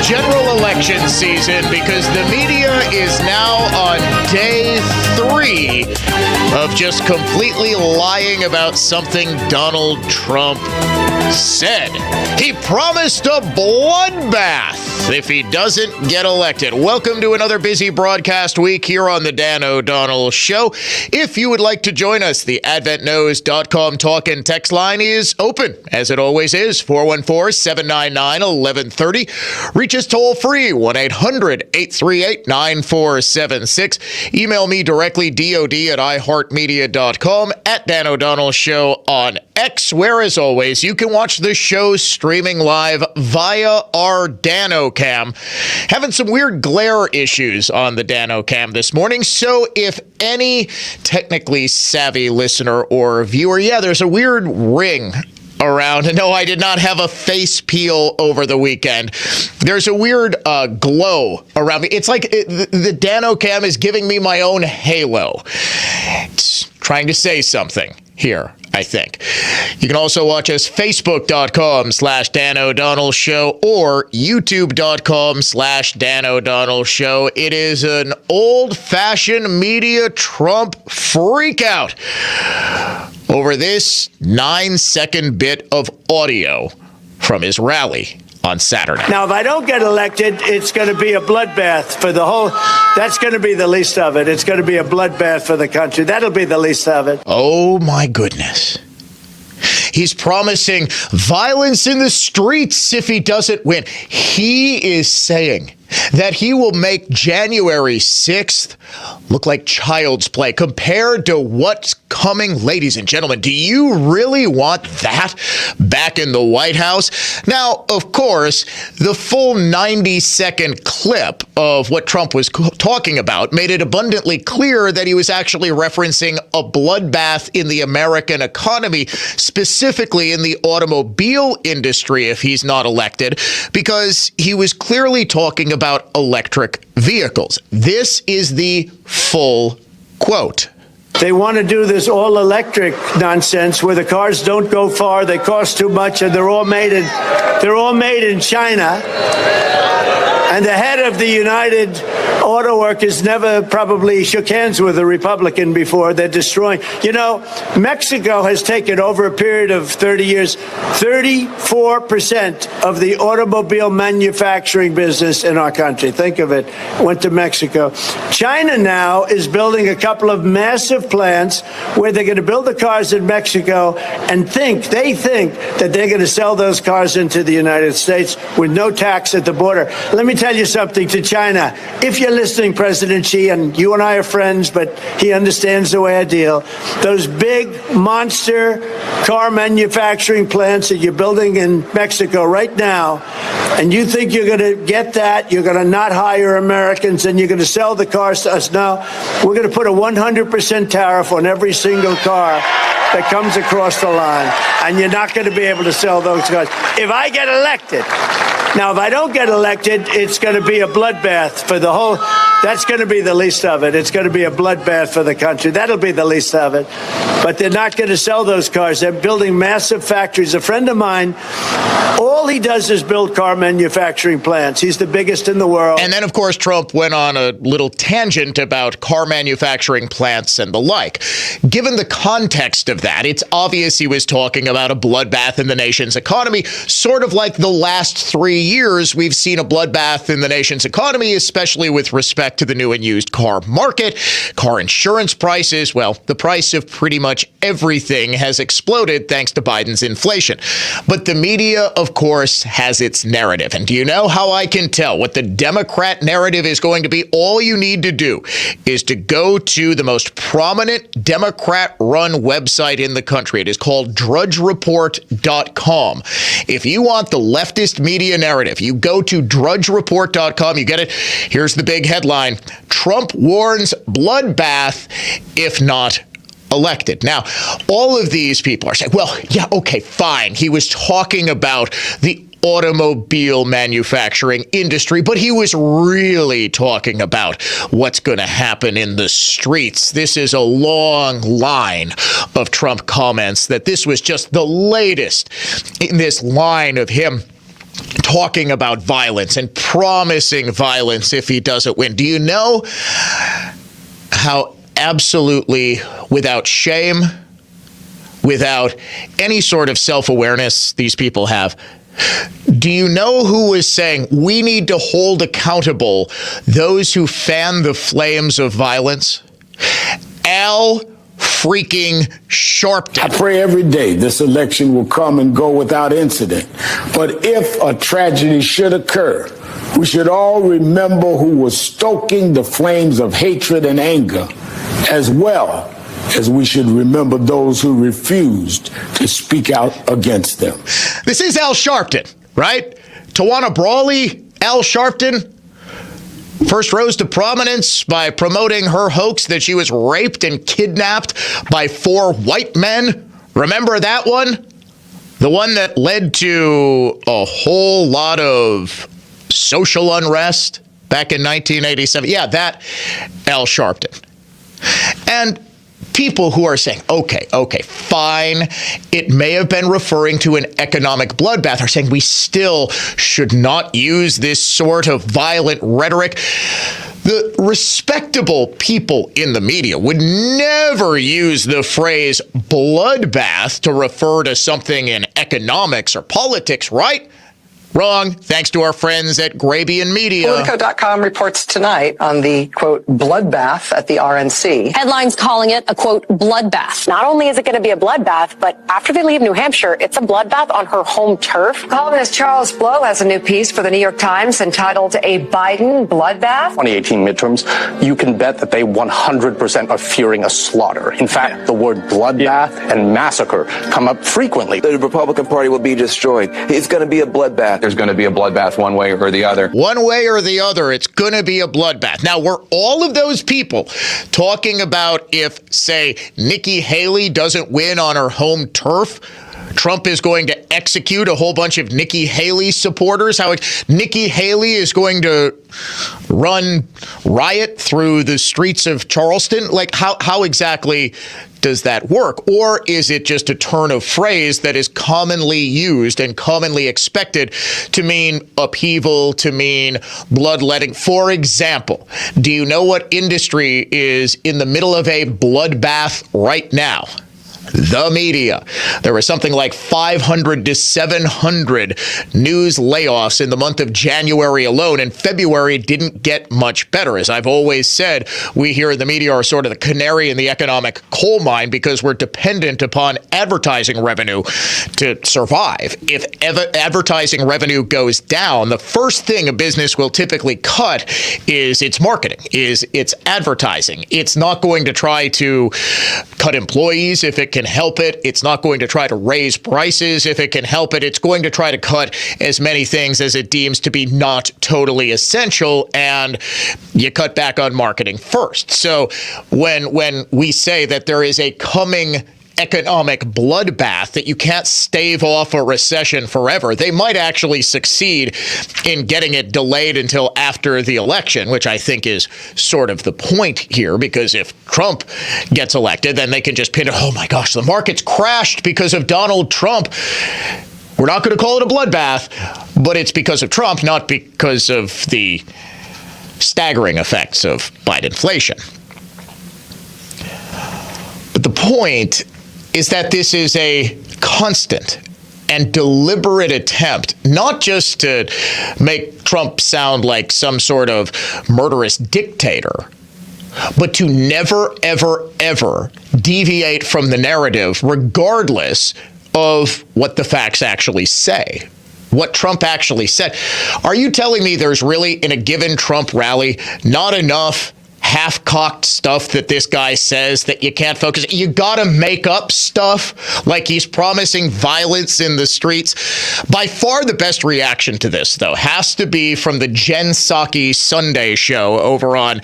general election season because the media is now on day 3 of just completely lying about something Donald Trump said. He promised a bloodbath if he doesn't get elected. Welcome to another busy broadcast week here on the Dan O'Donnell Show. If you would like to join us, the adventknows.com talk and text line is open, as it always is, 414-799-1130. Reach us toll free, 1-800-838-9476. Email me directly, dod@iheartmedia.com, at Dan O'Donnell Show on X, where, as always, you can watch the show streaming live via our DanoCam. Having some weird glare issues on the DanoCam this morning, so if any technically savvy listener or viewer, there's a weird ring around. And no, I did not have a face peel over the weekend. There's a weird glow around me. It's like the DanoCam is giving me my own halo. It's trying to say something here, I think. You can also watch us Facebook.com/Dan O'Donnell Show or YouTube.com/Dan O'Donnell Show. It is an old-fashioned media Trump freakout over this 9-second bit of audio from his rally on Saturday. Now, if I don't get elected, it's going to be a bloodbath for the whole. That's going to be the least of it. It's going to be a bloodbath for the country. That'll be the least of it. Oh, my goodness. He's promising violence in the streets if he doesn't win. He is saying that he will make January 6th look like child's play compared to what's coming. Ladies and gentlemen, do you really want that back in the White House? Now, of course, the full 90-second clip of what Trump was talking about made it abundantly clear that he was actually referencing a bloodbath in the American economy, specifically in the automobile industry if he's not elected, because he was clearly talking about electric vehicles. This is the full quote. They want to do this all-electric nonsense where the cars don't go far, they cost too much, and they're all made in China. And the head of the United Auto Workers never probably shook hands with a Republican before. They're destroying. You know, Mexico has taken over a period of 30 years, 34% of the automobile manufacturing business in our country. Think of it. Went to Mexico. China now is building a couple of massive plants where they're going to build the cars in Mexico and they think that they're going to sell those cars into the United States with no tax at the border. Let me tell you something to China. If you're listening, President Xi, and you and I are friends, but he understands the way I deal, those big monster car manufacturing plants that you're building in Mexico right now, and you think you're going to get that, you're going to not hire Americans, and you're going to sell the cars to us now, we're going to put a 100% tariff on every single car that comes across the line, and you're not going to be able to sell those cars. If I get elected, now, if I don't get elected, it's going to be a bloodbath for the whole. That's going to be the least of it. It's going to be a bloodbath for the country. That'll be the least of it. But they're not going to sell those cars. They're building massive factories. A friend of mine, all he does is build car manufacturing plants. He's the biggest in the world. And then, of course, Trump went on a little tangent about car manufacturing plants and the like. Given the context of that, it's obvious he was talking about a bloodbath in the nation's economy, sort of like the last 3 years we've seen a bloodbath in the nation's economy, especially with respect to the new and used car market, car insurance prices. Well, the price of pretty much everything has exploded thanks to Biden's inflation. But the media, of course, has its narrative. And do you know how I can tell what the Democrat narrative is going to be? All you need to do is to go to the most prominent Democrat-run website in the country. It is called drudgereport.com. If you want the leftist media narrative, you go to drudgereport.com. You get it. Here's the big headline. Trump warns bloodbath if not elected. Now, all of these people are saying, well, yeah, okay, fine. He was talking about the automobile manufacturing industry, but he was really talking about what's going to happen in the streets. This is a long line of Trump comments that this was just the latest in this line of him talking about violence and promising violence if he doesn't win. Do you know how absolutely without shame, without any sort of self-awareness these people have? Do you know who was saying we need to hold accountable those who fan the flames of violence? Al freaking Sharpton. I pray every day this election will come and go without incident. But if a tragedy should occur, we should all remember who was stoking the flames of hatred and anger, as well as we should remember those who refused to speak out against them. This is Al Sharpton, right? Tawana Brawley, Al Sharpton, first rose to prominence by promoting her hoax that she was raped and kidnapped by 4 white men. Remember that one? The one that led to a whole lot of social unrest back in 1987. Yeah, that Al Sharpton. And people who are saying, okay, fine, it may have been referring to an economic bloodbath, are saying we still should not use this sort of violent rhetoric. The respectable people in the media would never use the phrase bloodbath to refer to something in economics or politics, right? Wrong, thanks to our friends at Grabian Media. Politico.com reports tonight on the, quote, bloodbath at the RNC. Headlines calling it a, quote, bloodbath. Not only is it going to be a bloodbath, but after they leave New Hampshire, it's a bloodbath on her home turf. Columnist Charles Blow has a new piece for the New York Times entitled A Biden Bloodbath. 2018 midterms, you can bet that they 100% are fearing a slaughter. In fact, the word bloodbath and massacre come up frequently. The Republican Party will be destroyed. It's going to be a bloodbath. There's going to be a bloodbath one way or the other. One way or the other, it's going to be a bloodbath. Now, were all of those people talking about if, say, Nikki Haley doesn't win on her home turf, Trump is going to execute a whole bunch of Nikki Haley supporters? How Nikki Haley is going to run riot through the streets of Charleston? Like, how exactly does that work? Or is it just a turn of phrase that is commonly used and commonly expected to mean upheaval, to mean bloodletting? For example, do you know what industry is in the middle of a bloodbath right now? The media. There was something like 500 to 700 news layoffs in the month of January alone, and February didn't get much better. As I've always said, we here in the media are sort of the canary in the economic coal mine because we're dependent upon advertising revenue to survive. If advertising revenue goes down, the first thing a business will typically cut is its marketing, is its advertising. It's not going to try to cut employees if it can help it. It's not going to try to raise prices if it can help it. It's going to try to cut as many things as it deems to be not totally essential, and you cut back on marketing first. So when we say that there is a coming economic bloodbath, that you can't stave off a recession forever, they might actually succeed in getting it delayed until after the election, which I think is sort of the point here, because if Trump gets elected, then they can just pin it, oh my gosh, the market's crashed because of Donald Trump. We're not going to call it a bloodbath, but it's because of Trump, not because of the staggering effects of Bidenflation. But the point is that this is a constant and deliberate attempt, not just to make Trump sound like some sort of murderous dictator, but to never, ever, ever deviate from the narrative, regardless of what the facts actually say, what Trump actually said. Are you telling me there's really, in a given Trump rally, not enough half-cocked stuff that this guy says that you can't focus? You gotta make up stuff like he's promising violence in the streets. By far the best reaction to this, though, has to be from the Jen Psaki Sunday show over on,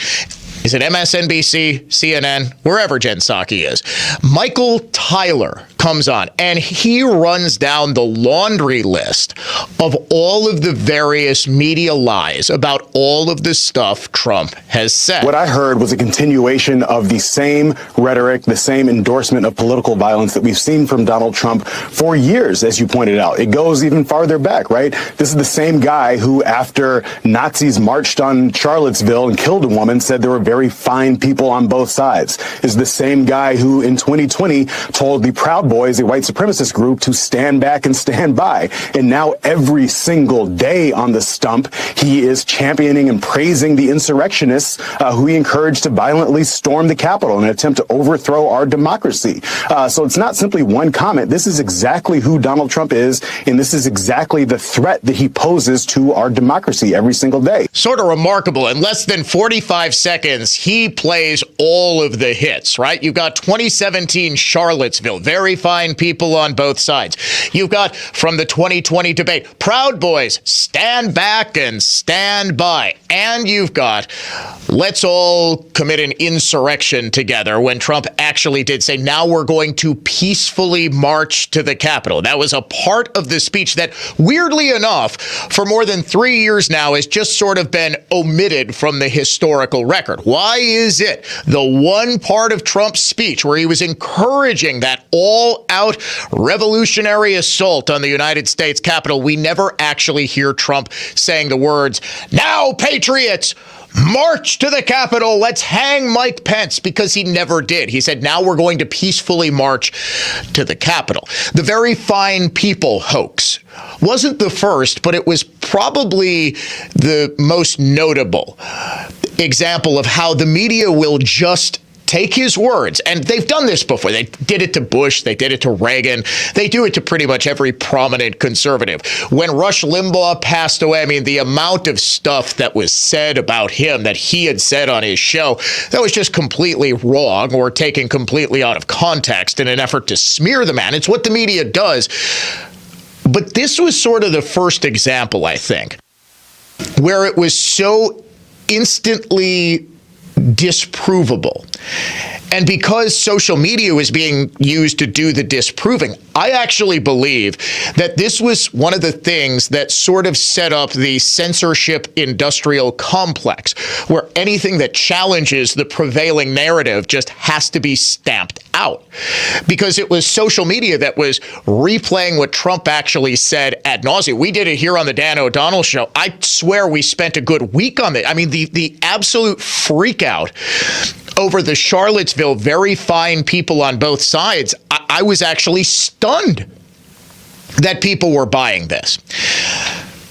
is it MSNBC, CNN, wherever Jen Psaki is. Michael Tyler comes on, and he runs down the laundry list of all of the various media lies about all of the stuff Trump has said. What I heard was a continuation of the same rhetoric, the same endorsement of political violence that we've seen from Donald Trump for years, as you pointed out. It goes even farther back, right? This is the same guy who, after Nazis marched on Charlottesville and killed a woman, said there were very fine people on both sides. Is the same guy who in 2020 told the Proud Boys, a white supremacist group, to stand back and stand by. And now every single day on the stump, he is championing and praising the insurrectionists who he encouraged to violently storm the Capitol in an attempt to overthrow our democracy. So it's not simply one comment. This is exactly who Donald Trump is, and this is exactly the threat that he poses to our democracy every single day. Sort of remarkable. In less than 45 seconds, he plays all of the hits, right? You've got 2017 Charlottesville, very fine people on both sides. You've got from the 2020 debate, Proud Boys, stand back and stand by. And you've got, let's all commit an insurrection together, when Trump actually did say, now we're going to peacefully march to the Capitol. That was a part of the speech that, weirdly enough, for more than 3 years now has just sort of been omitted from the historical record. Why is it the one part of Trump's speech where he was encouraging that all-out revolutionary assault on the United States Capitol, we never actually hear Trump saying the words, now, patriots, march to the Capitol, let's hang Mike Pence, because he never did. He said, now we're going to peacefully march to the Capitol. The very fine people hoax wasn't the first, but it was probably the most notable example of how the media will just take his words, and they've done this before. They did it to Bush. They did it to Reagan. They do it to pretty much every prominent conservative. When Rush Limbaugh passed away, I mean, the amount of stuff that was said about him that he had said on his show that was just completely wrong or taken completely out of context in an effort to smear the man. It's what the media does. But this was sort of the first example, I think, where it was so instantly disprovable. And because social media was being used to do the disproving, I actually believe that this was one of the things that sort of set up the censorship industrial complex, where anything that challenges the prevailing narrative just has to be stamped out. Because it was social media that was replaying what Trump actually said ad nauseum. We did it here on the Dan O'Donnell Show. I swear we spent a good week on it. I mean, the absolute freak out over the Charlottesville very fine people on both sides, I was actually stunned that people were buying this.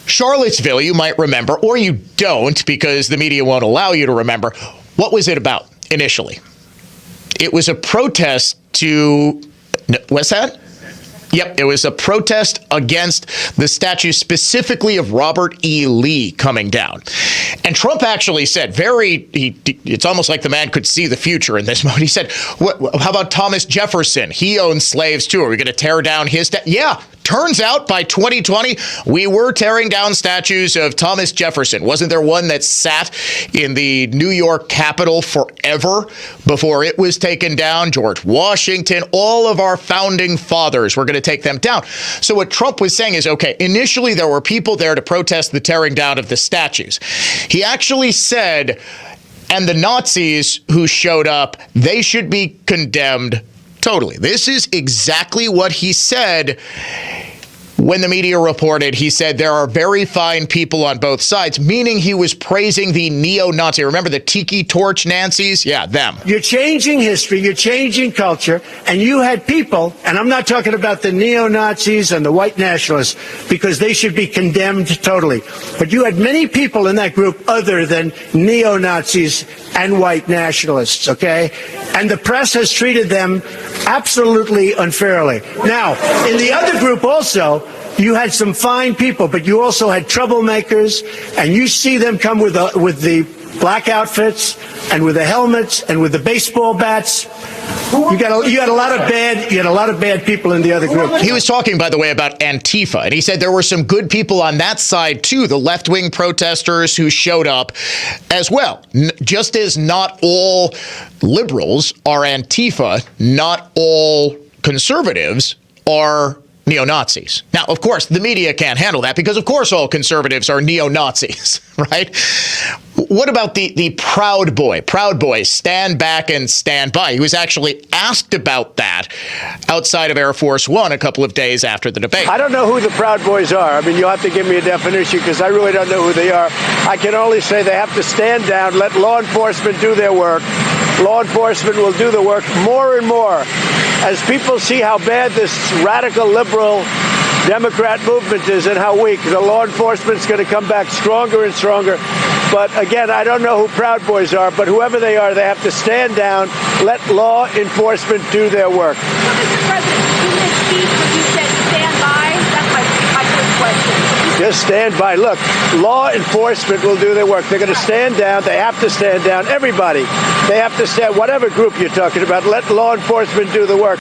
Charlottesville, you might remember, or you don't because the media won't allow you to remember. What was it about initially? It was a protest to, what's that? Yep, it was a protest against the statue specifically of Robert E. Lee coming down. And Trump actually said, it's almost like the man could see the future in this moment. He said, how about Thomas Jefferson? He owned slaves too. Are we going to tear down his statue? Yeah. Turns out by 2020, we were tearing down statues of Thomas Jefferson. Wasn't there one that sat in the New York Capitol forever before it was taken down? George Washington, all of our founding fathers were going to take them down. So what Trump was saying is, okay, initially there were people there to protest the tearing down of the statues. He actually said, and the Nazis who showed up, they should be condemned totally. This is exactly what he said when the media reported. He said there are very fine people on both sides, meaning he was praising the neo-Nazi. Remember the tiki torch Nazis? Yeah, them. You're changing history, you're changing culture, and you had people, and I'm not talking about the neo-Nazis and the white nationalists, because they should be condemned totally. But you had many people in that group other than neo-Nazis and white nationalists, okay? And the press has treated them absolutely unfairly. Now, in the other group also, you had some fine people, but you also had troublemakers, and you see them come with the black outfits and with the helmets and with the baseball bats. You had a lot of bad people in the other group. He was talking, by the way, about Antifa, and he said there were some good people on that side too, the left-wing protesters who showed up as well. Just as not all liberals are Antifa, not all conservatives are neo-Nazis. Now, of course, the media can't handle that because, of course, all conservatives are neo-Nazis, right? What about the Proud Boy? Proud Boy, stand back and stand by. He was actually asked about that outside of Air Force One a couple of days after the debate. I don't know who the Proud Boys are. I mean, you'll have to give me a definition because I really don't know who they are. I can only say they have to stand down, let law enforcement do their work. Law enforcement will do the work more and more. As people see how bad this radical liberal Democrat movement is and how weak, the law enforcement's going to come back stronger and stronger. But again, I don't know who Proud Boys are, but whoever they are, they have to stand down, let law enforcement do their work. So, Mr. President, in this speech, when you said stand by, that's my first question. Just stand by. Look, law enforcement will do their work. They're going to stand down. They have to stand down. Everybody. They have to stand, whatever group you're talking about, let law enforcement do the work.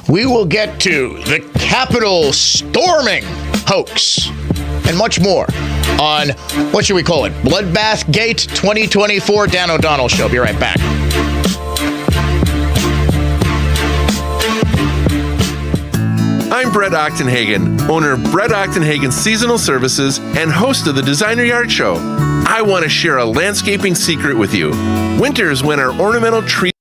We will get to the Capitol storming hoax and much more on, what should we call it, Bloodbath Gate 2024. Dan O'Donnell Show. Be right back. I'm Brett Ochtenhagen, owner of Brett Ochtenhagen Seasonal Services and host of the Designer Yard Show. I want to share a landscaping secret with you. Winter is when our ornamental trees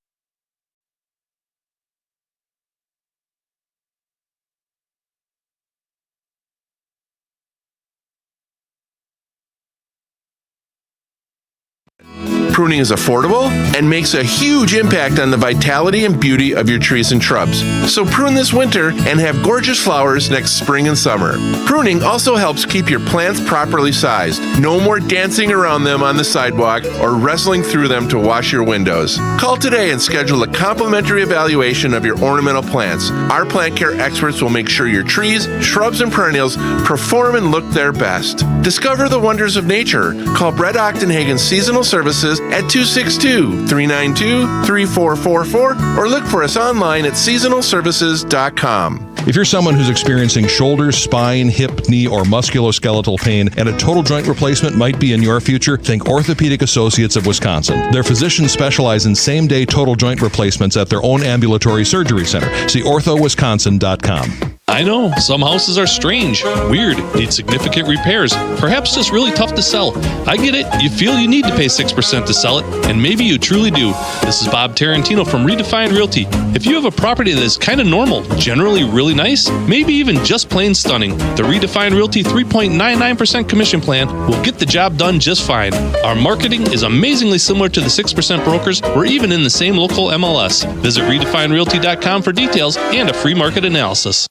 Pruning is affordable and makes a huge impact on the vitality and beauty of your trees and shrubs. So prune this winter and have gorgeous flowers next spring and summer. Pruning also helps keep your plants properly sized. No more dancing around them on the sidewalk or wrestling through them to wash your windows. Call today and schedule a complimentary evaluation of your ornamental plants. Our plant care experts will make sure your trees, shrubs, and perennials perform and look their best. Discover the wonders of nature. Call Brett Ochtenhagen Seasonal Services at 262-392-3444 or look for us online at seasonalservices.com. If you're someone who's experiencing shoulder, spine, hip, knee, or musculoskeletal pain and a total joint replacement might be in your future, think Orthopedic Associates of Wisconsin. Their physicians specialize in same-day total joint replacements at their own ambulatory surgery center. See orthowisconsin.com. I know, some houses are strange, weird, need significant repairs, perhaps just really tough to sell. I get it. You feel you need to pay 6% to sell it, and maybe you truly do. This is Bob Tarantino from Redefined Realty. If you have a property that is kind of normal, generally really nice, maybe even just plain stunning, the Redefined Realty 3.99% commission plan will get the job done just fine. Our marketing is amazingly similar to the 6% brokers. We're even in the same local MLS. Visit redefinedrealty.com for details and a free market analysis.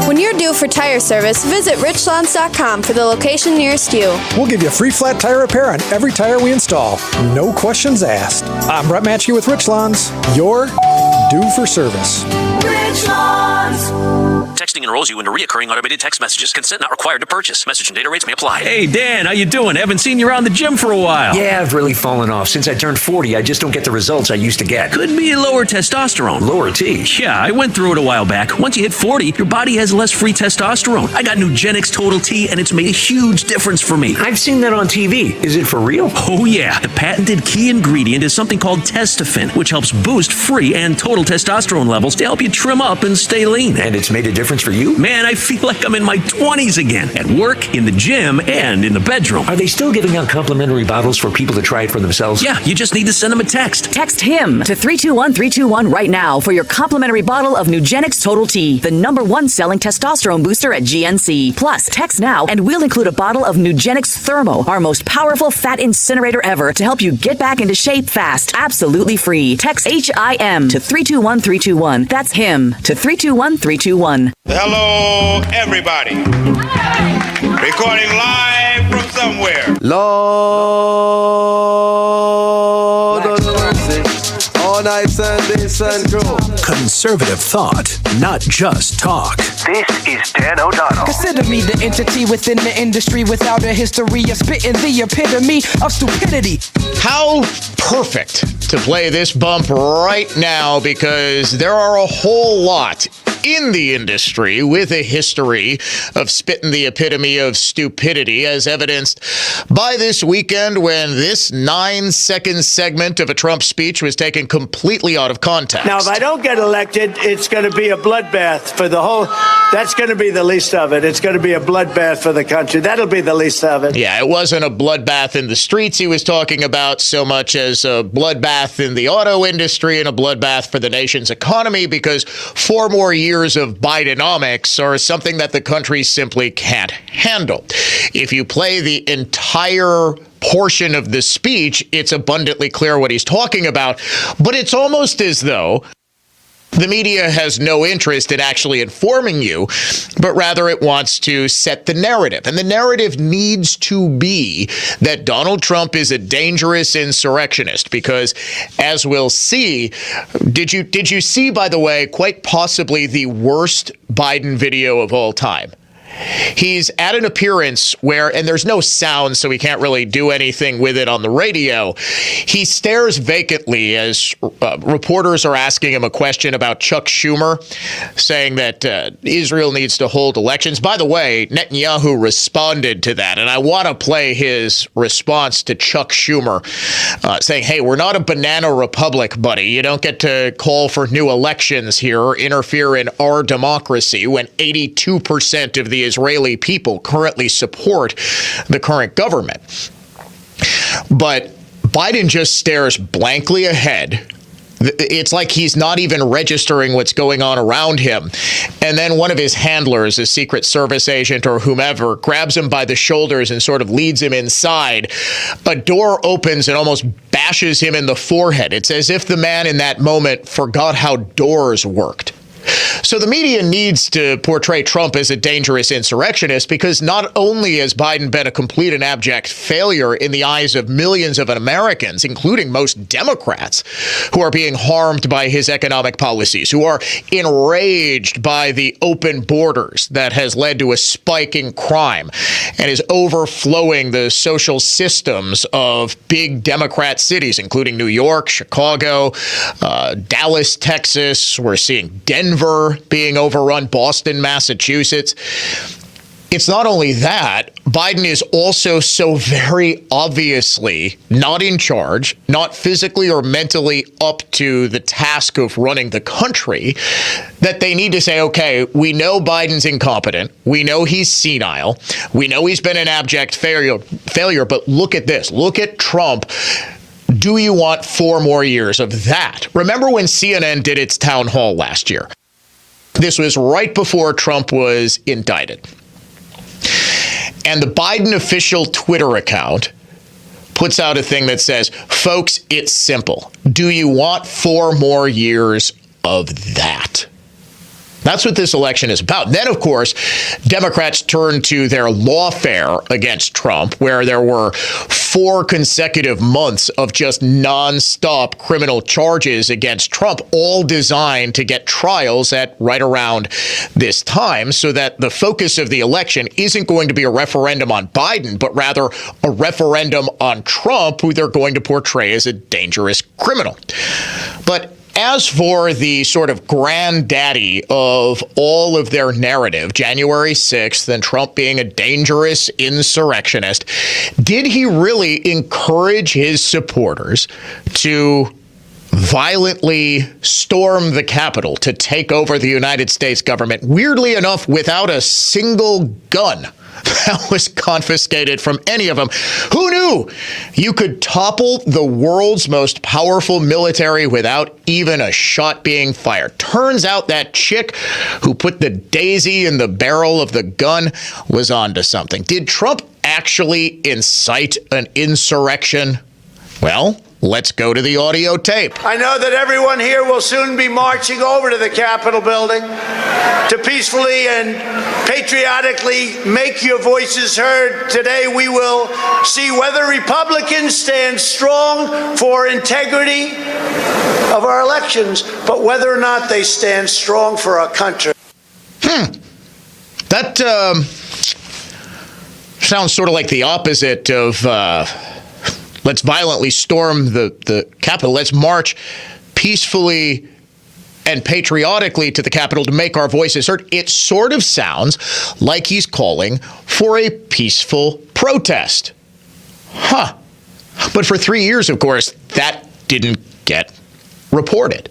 When you're due for tire service, visit richlands.com for the location nearest you. We'll give you a free flat tire repair on every tire we install. No questions asked. I'm Brett Matchke with Richlands. You're due for service. Richlands. Texting enrolls you into reoccurring automated text messages. Consent not required to purchase. Message and data rates may apply. Hey, Dan, how you doing? Haven't seen you around the gym for a while. Yeah, I've really fallen off. Since I turned 40, I just don't get the results I used to get. Could be lower testosterone. Lower T? Yeah, I went through it a while back. Once you hit 40, your body has less free testosterone. I got Nugenix Total T, and it's made a huge difference for me. I've seen that on TV. Is it for real? Oh, yeah. The patented key ingredient is something called Testofen, which helps boost free and total testosterone levels to help you trim up and stay lean. And it's made a difference for you? Man, I feel like I'm in my 20s again. At work, in the gym, and in the bedroom. Are they still giving out complimentary bottles for people to try it for themselves? Yeah, you just need to send them a text. Text HIM to 321-321 right now for your complimentary bottle of Nugenix Total T, the #1 selling testosterone booster at GNC. Plus, text now and we'll include a bottle of Nugenix Thermo, our most powerful fat incinerator ever, to help you get back into shape fast. Absolutely free. Text HIM to 321-321. That's HIM to 321-321. Hello, everybody. Recording live from somewhere. Lord of mercy. All night Sunday, sun crew. Conservative thought, not just talk. This is Dan O'Donnell. Consider me the entity within the industry without a history of spitting the epitome of stupidity. How perfect to play this bump right now, because there are a whole lot in the industry with a history of spitting the epitome of stupidity, as evidenced by this weekend when this 9-second segment of a Trump speech was taken completely out of context. Now, if I don't get elected, it's going to be a bloodbath for the whole. That's going to be the least of it. It's going to be a bloodbath for the country. That'll be the least of it. Yeah, it wasn't a bloodbath in the streets he was talking about so much as a bloodbath in the auto industry and a bloodbath for the nation's economy, because 4 more years of Bidenomics are something that the country simply can't handle. If you play the entire portion of the speech, it's abundantly clear what he's talking about, but it's almost as though the media has no interest in actually informing you, but rather it wants to set the narrative. And the narrative needs to be that Donald Trump is a dangerous insurrectionist because, as we'll see, did you see, by the way, quite possibly the worst Biden video of all time? He's at an appearance where, and there's no sound, so he can't really do anything with it on the radio. He stares vacantly as reporters are asking him a question about Chuck Schumer, saying that Israel needs to hold elections. By the way, Netanyahu responded to that, and I want to play his response to Chuck Schumer, saying, hey, we're not a banana republic, buddy. You don't get to call for new elections here or interfere in our democracy when 82% of the Israeli people currently support the current government. But Biden just stares blankly ahead. It's like he's not even registering what's going on around him. And then one of his handlers, a Secret Service agent or whomever, grabs him by the shoulders and sort of leads him inside. A door opens and almost bashes him in the forehead. It's as if the man in that moment forgot how doors worked. So the media needs to portray Trump as a dangerous insurrectionist because not only has Biden been a complete and abject failure in the eyes of millions of Americans, including most Democrats, who are being harmed by his economic policies, who are enraged by the open borders that has led to a spike in crime and is overflowing the social systems of big Democrat cities, including New York, Chicago, Dallas, Texas. We're seeing Denver being overrun, Boston, Massachusetts. It's not only that, Biden is also so very obviously not in charge, not physically or mentally up to the task of running the country, that they need to say, okay, we know Biden's incompetent. We know he's senile. We know he's been an abject failure, but look at this. Look at Trump. Do you want 4 more years of that? Remember when CNN did its town hall last year? This was right before Trump was indicted. And the Biden official Twitter account puts out a thing that says, folks, it's simple. Do you want 4 more years of that? That's what this election is about. Then, of course, Democrats turned to their lawfare against Trump, where there were 4 consecutive months of just nonstop criminal charges against Trump, all designed to get trials at right around this time, so that the focus of the election isn't going to be a referendum on Biden, but rather a referendum on Trump, who they're going to portray as a dangerous criminal. But as for the sort of granddaddy of all of their narrative, January 6th and Trump being a dangerous insurrectionist, did he really encourage his supporters to violently storm the Capitol, to take over the United States government, weirdly enough, without a single gun that was confiscated from any of them? Who knew you could topple the world's most powerful military without even a shot being fired? Turns out that chick who put the daisy in the barrel of the gun was onto something. Did Trump actually incite an insurrection? Well, let's go to the audio tape. I know that everyone here will soon be marching over to the Capitol building to peacefully and patriotically make your voices heard. Today we will see whether Republicans stand strong for integrity of our elections, but whether or not they stand strong for our country. That sounds sort of like the opposite of let's violently storm the Capitol. Let's march peacefully and patriotically to the Capitol to make our voices heard, it sort of sounds like he's calling for a peaceful protest. But for 3 years, of course, that didn't get reported.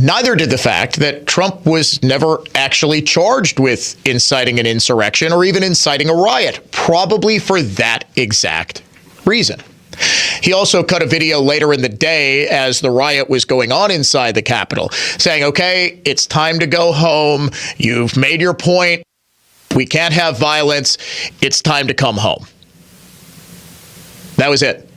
Neither did the fact that Trump was never actually charged with inciting an insurrection or even inciting a riot, probably for that exact reason. He also cut a video later in the day as the riot was going on inside the Capitol, saying, okay, it's time to go home. You've made your point. We can't have violence. It's time to come home. That was it.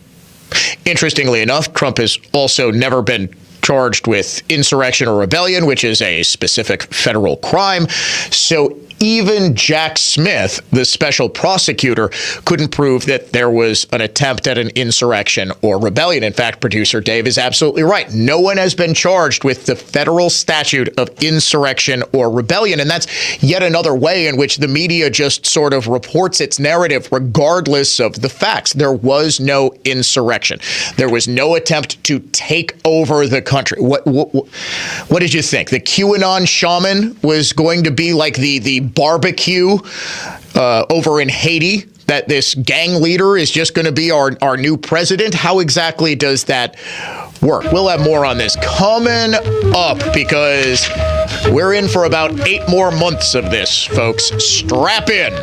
Interestingly enough, Trump has also never been charged with insurrection or rebellion, which is a specific federal crime. So even Jack Smith, the special prosecutor, couldn't prove that there was an attempt at an insurrection or rebellion. In fact, producer Dave is absolutely right. No one has been charged with the federal statute of insurrection or rebellion. And that's yet another way in which the media just sort of reports its narrative regardless of the facts. There was no insurrection. There was no attempt to take over the country. What did you think? The QAnon shaman was going to be like the barbecue over in Haiti, that this gang leader is just going to be our new president? How exactly does that work? We'll have more on this coming up because we're in for about 8 more months of this, folks. Strap in.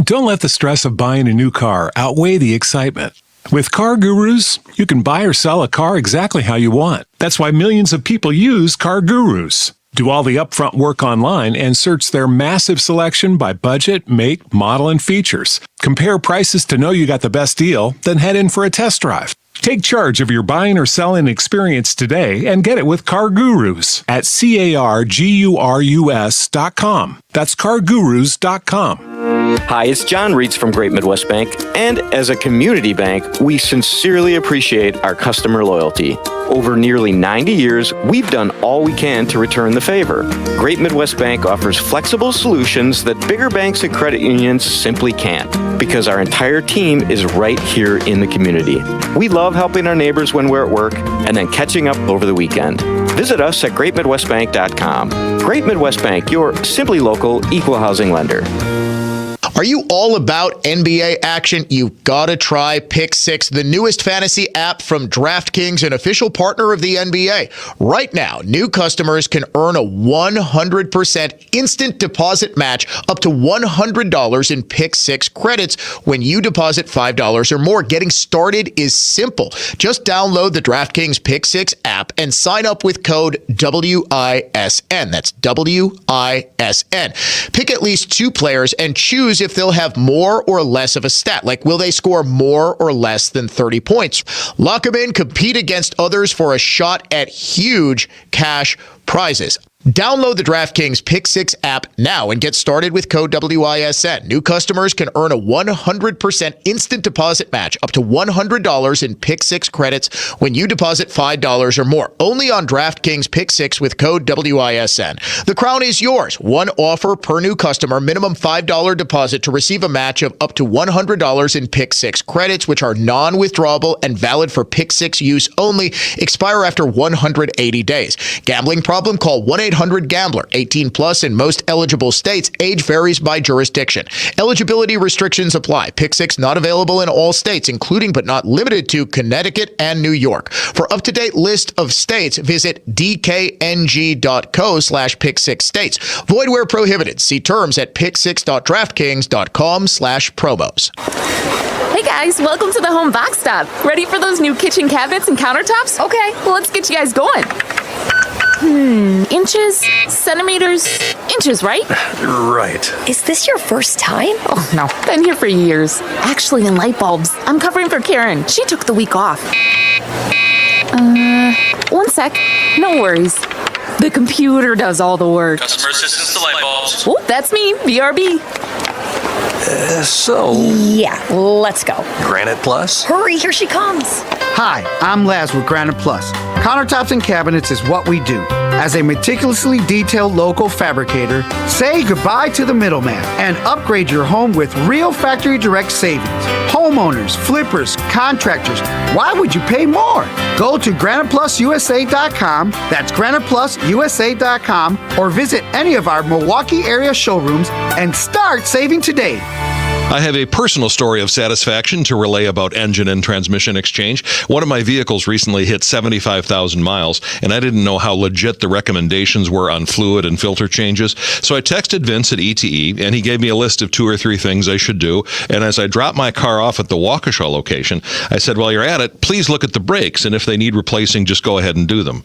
Don't let the stress of buying a new car outweigh the excitement. With Car Gurus, you can buy or sell a car exactly how you want. That's why millions of people use Car Gurus. Do all the upfront work online and search their massive selection by budget, make, model, and features. Compare prices to know you got the best deal, then head in for a test drive. Take charge of your buying or selling experience today and get it with Car Gurus at CARGURUS.com. That's CarGurus.com. Hi, it's John Reitz from Great Midwest Bank, and as a community bank, we sincerely appreciate our customer loyalty. Over nearly 90 years, we've done all we can to return the favor. Great Midwest Bank offers flexible solutions that bigger banks and credit unions simply can't, because our entire team is right here in the community. We love helping our neighbors when we're at work and then catching up over the weekend. Visit us at greatmidwestbank.com. Great Midwest Bank, your simply local equal housing lender. Are you all about NBA action? You've got to try Pick 6, the newest fantasy app from DraftKings, an official partner of the NBA. Right now, new customers can earn a 100% instant deposit match up to $100 in Pick 6 credits when you deposit $5 or more. Getting started is simple. Just download the DraftKings Pick 6 app and sign up with code WISN. That's WISN. Pick at least 2 players and choose if they'll have more or less of a stat, like will they score more or less than 30 points. Lock them in, compete against others for a shot at huge cash prizes. Download the DraftKings Pick 6 app now and get started with code WISN. New customers can earn a 100% instant deposit match up to $100 in Pick 6 credits when you deposit $5 or more. Only on DraftKings Pick 6 with code WISN. The crown is yours. One offer per new customer. Minimum $5 deposit to receive a match of up to $100 in Pick 6 credits, which are non-withdrawable and valid for Pick 6 use only. Expire after 180 days. Gambling problem? Call 1-800-GAMBLER. 18 plus in most eligible states. Age varies by jurisdiction. Eligibility restrictions apply. Pick 6 not available in all states, including but not limited to Connecticut and New York. For up-to-date list of states, visit dkng.co/pick6states. Void where prohibited. See terms at pick6.draftkings.com/promos. Hey guys, welcome to the Home Box Stop. Ready for those new kitchen cabinets and countertops? Okay, well, let's get you guys going. Inches, centimeters, inches, right? Right. Is this your first time? Oh, no. Been here for years. Actually, in light bulbs. I'm covering for Karen. She took the week off. One sec. No worries. The computer does all the work. Customer assistance to light bulbs. Oh, that's me, BRB. Yeah, let's go. Granite Plus? Hurry, here she comes. Hi, I'm Laz with Granite Plus. Countertops and cabinets is what we do. As a meticulously detailed local fabricator, say goodbye to the middleman and upgrade your home with real factory direct savings. Homeowners, flippers, contractors, why would you pay more? Go to GranitePlusUSA.com, that's GranitePlusUSA.com, or visit any of our Milwaukee area showrooms and start saving today. I have a personal story of satisfaction to relay about engine and transmission exchange. One of my vehicles recently hit 75,000 miles, and I didn't know how legit the recommendations were on fluid and filter changes. So I texted Vince at ETE, and he gave me a list of 2 or 3 things I should do. And as I dropped my car off at the Waukesha location, I said, while you're at it, please look at the brakes, and if they need replacing, just go ahead and do them.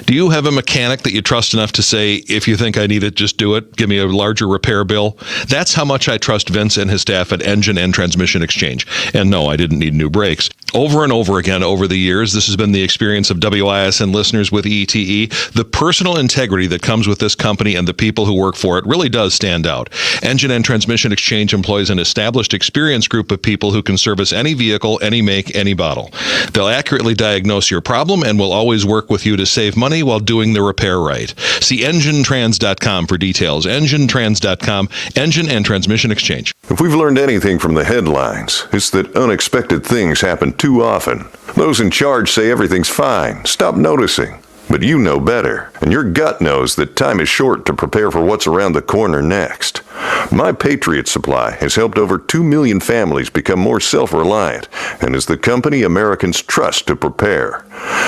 Do you have a mechanic that you trust enough to say, if you think I need it, just do it? Give me a larger repair bill? That's how much I trust Vince and his staff at Engine and Transmission Exchange. And no, I didn't need new brakes. Over and over again over the years, this has been the experience of WISN listeners with ETE. The personal integrity that comes with this company and the people who work for it really does stand out. Engine and Transmission Exchange employs an established, experienced group of people who can service any vehicle, any make, any model. They'll accurately diagnose your problem and will always work with you to save money while doing the repair right. See EngineTrans.com for details. EngineTrans.com, Engine and Transmission Exchange. If we've learned anything from the headlines, it's that unexpected things happen too often. Those in charge say everything's fine. Stop noticing. But you know better, and your gut knows that time is short to prepare for what's around the corner next. My Patriot Supply has helped over 2 million families become more self-reliant and is the company Americans trust to prepare.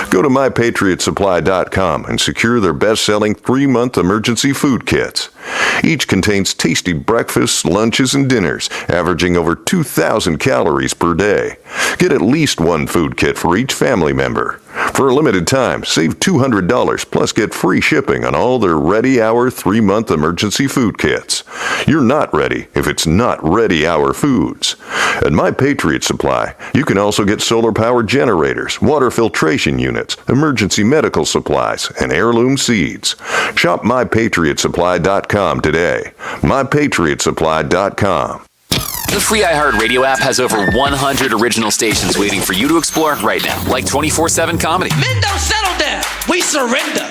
Go to MyPatriotSupply.com and secure their best-selling 3-month emergency food kits. Each contains tasty breakfasts, lunches, and dinners, averaging over 2,000 calories per day. Get at least 1 food kit for each family member. For a limited time, save $200 plus get free shipping on all their Ready Hour 3-month emergency food kits. You're not ready if it's not Ready Hour foods. At My Patriot Supply, you can also get solar-powered generators, water filtration units, emergency medical supplies, and heirloom seeds. Shop MyPatriotSupply.com today. MyPatriotSupply.com. The free iHeartRadio app has over 100 original stations waiting for you to explore right now, like 24/7 comedy. Men don't settle down. We surrender.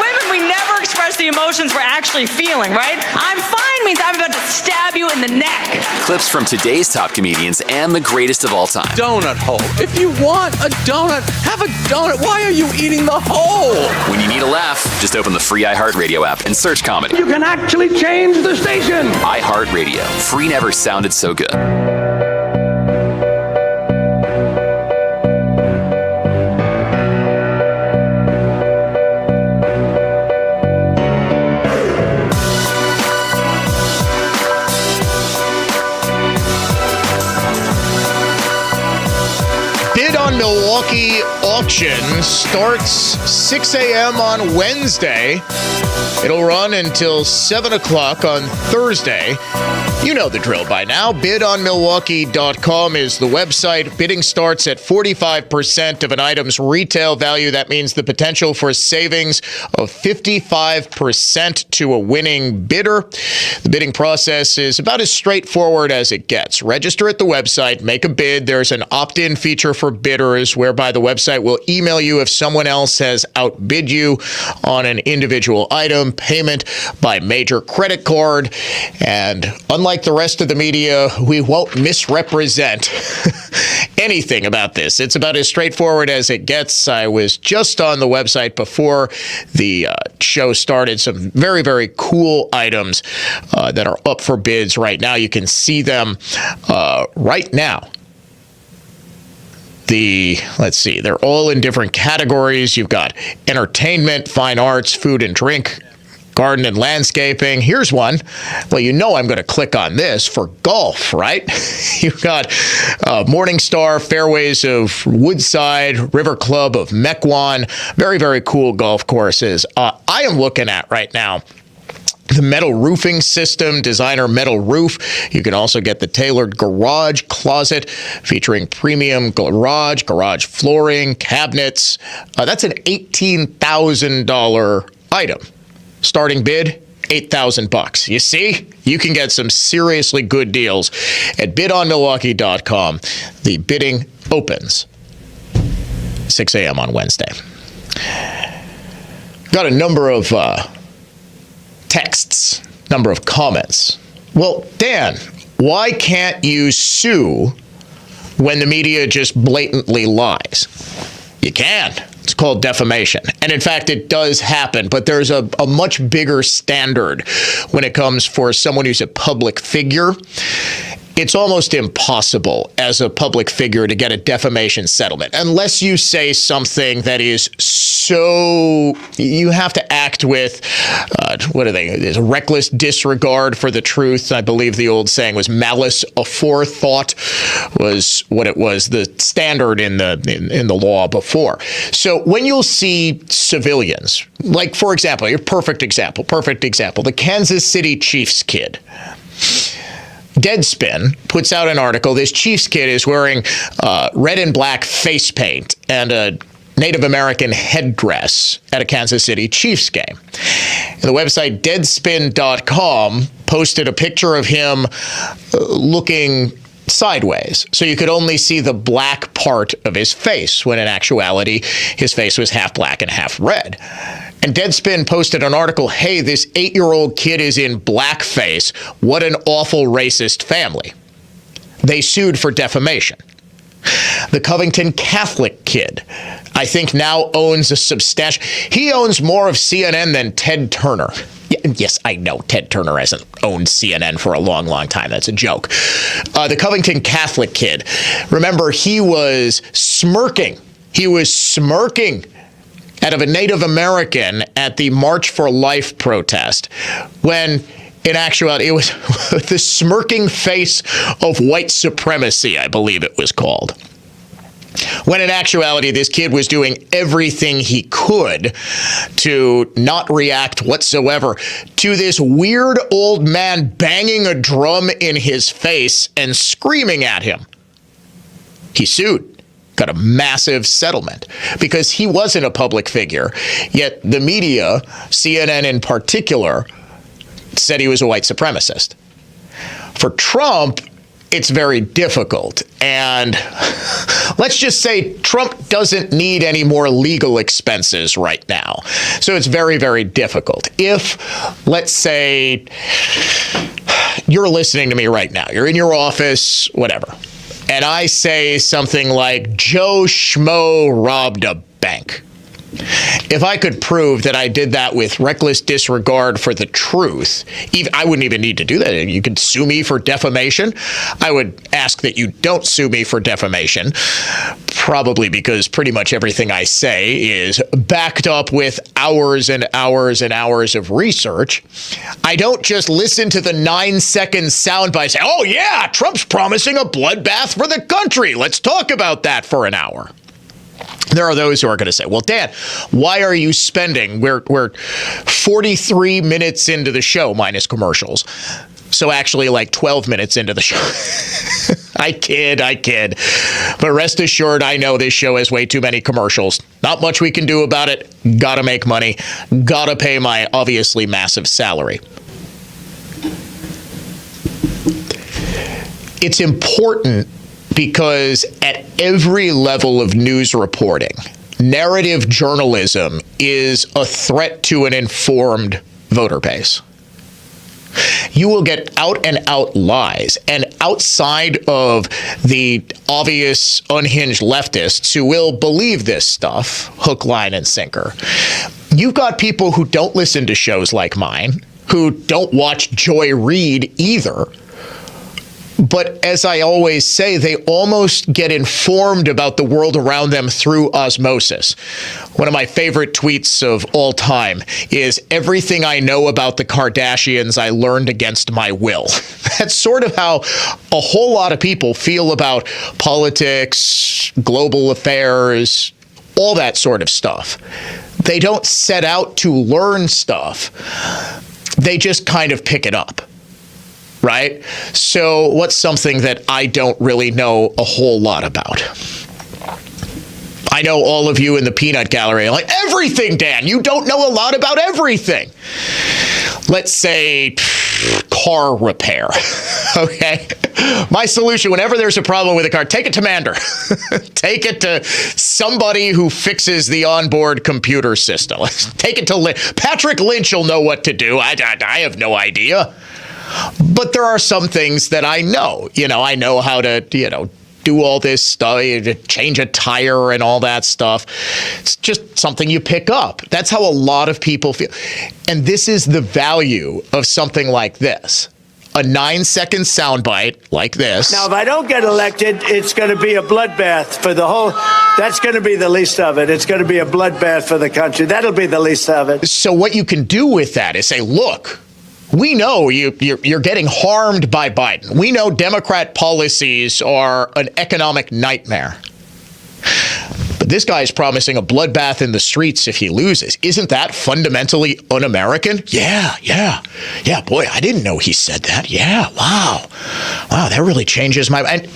Women, we never express the emotions we're actually feeling, right? I'm fine means I'm about to stab you in the neck. Clips from today's top comedians and the greatest of all time. Donut hole. If you want a donut, have a donut. Why are you eating the hole? When you need a laugh, just open the free iHeartRadio app and search comedy. You can actually change the station. iHeartRadio. Free never sounded so good. Bid on Milwaukee auction starts 6 a.m. on Wednesday. It'll run until 7 o'clock on Thursday. You know the drill by now. BidOnMilwaukee.com is the website. Bidding starts at 45% of an item's retail value. That means the potential for savings of 55% to a winning bidder. The bidding process is about as straightforward as it gets. Register at the website, make a bid. There's an opt-in feature for bidders whereby the website will email you if someone else has outbid you on an individual item, payment by major credit card, and unlike the rest of the media, we won't misrepresent anything about this. It's about as straightforward as it gets. I was just on the website before the show started. Some very, very cool items that are up for bids right now. You can see them right now. Let's see, they're all in different categories. You've got entertainment, fine arts, food and drink, garden and landscaping. Here's one. Well, you know I'm going to click on this for golf, right? You've got Morningstar Fairways of Woodside, River Club of Mequon. Very, very cool golf courses. I am looking at right now the metal roofing system, designer metal roof. You can also get the tailored garage closet featuring premium garage flooring, cabinets. That's an $18,000 item. Starting bid $8,000. You see, you can get some seriously good deals at bidonmilwaukee.com. The bidding opens 6 a.m. on Wednesday. Got a number of texts, number of comments. Well, Dan, why can't you sue when the media just blatantly lies? You can. It's called defamation. And in fact, it does happen, but there's a much bigger standard when it comes for someone who's a public figure. It's almost impossible as a public figure to get a defamation settlement unless you say something that is so, you have to act with, is reckless disregard for the truth. I believe the old saying was malice aforethought was what it was, the standard in the law before. So when you'll see civilians, like, for example, perfect example, the Kansas City Chiefs kid. Deadspin puts out an article. This Chiefs kid is wearing red and black face paint and a Native American headdress at a Kansas City Chiefs game. And the website Deadspin.com posted a picture of him looking sideways, so you could only see the black part of his face, when in actuality, his face was half black and half red. And Deadspin posted an article, hey, this 8-year-old kid is in blackface. What an awful racist family. They sued for defamation. The Covington Catholic kid, I think, now owns a substantial... He owns more of CNN than Ted Turner. Yes, I know Ted Turner hasn't owned CNN for a long, long time. That's a joke. The Covington Catholic kid, remember, he was smirking. Out of a Native American at the March for Life protest, when in actuality it was the smirking face of white supremacy, I believe it was called. When in actuality, this kid was doing everything he could to not react whatsoever to this weird old man banging a drum in his face and screaming at him. He sued. Got a massive settlement because he wasn't a public figure, yet the media, CNN in particular, said he was a white supremacist. For Trump, it's very difficult. And let's just say Trump doesn't need any more legal expenses right now. So it's very, very difficult. If, let's say, you're listening to me right now, you're in your office, whatever, and I say something like, Joe Schmo robbed a bank. If I could prove that I did that with reckless disregard for the truth, I wouldn't even need to do that. You could sue me for defamation. I would ask that you don't sue me for defamation, probably because pretty much everything I say is backed up with hours and hours and hours of research. I don't just listen to the 9-second soundbite and say, oh yeah, Trump's promising a bloodbath for the country. Let's talk about that for an hour. There are those who are going to say, well, Dan, why are you spending, we're 43 minutes into the show minus commercials. So actually like 12 minutes into the show. I kid. But rest assured, I know this show has way too many commercials. Not much we can do about it. Gotta make money. Gotta pay my obviously massive salary. It's important because at every level of news reporting, narrative journalism is a threat to an informed voter base. You will get out and out lies, and outside of the obvious unhinged leftists who will believe this stuff, hook, line, and sinker, you've got people who don't listen to shows like mine, who don't watch Joy Reid either. But as I always say, they almost get informed about the world around them through osmosis. One of my favorite tweets of all time is, everything I know about the Kardashians, I learned against my will. That's sort of how a whole lot of people feel about politics, global affairs, all that sort of stuff. They don't set out to learn stuff. They just kind of pick it up. Right? So what's something that I don't really know a whole lot about? I know all of you in the peanut gallery are like, everything, Dan. You don't know a lot about everything. let's say, car repair. Okay? My solution, whenever there's a problem with a car, take it to Mander. Take it to somebody who fixes the onboard computer system. Take it to Patrick Lynch will know what to do. I have no idea. But there are some things that I know. I know how to, do all this stuff, change a tire and all that stuff. It's just something you pick up. That's how a lot of people feel. And this is the value of something like this. A 9-second soundbite like this. Now, if I don't get elected, it's going to be a bloodbath for the whole. That's going to be the least of it. It's going to be a bloodbath for the country. That'll be the least of it. So what you can do with that is say, look, we know you're getting harmed by Biden. We know Democrat policies are an economic nightmare. But this guy is promising a bloodbath in the streets if he loses. Isn't that fundamentally un-American? Yeah, boy, I didn't know he said that. Yeah, wow, that really changes my mind.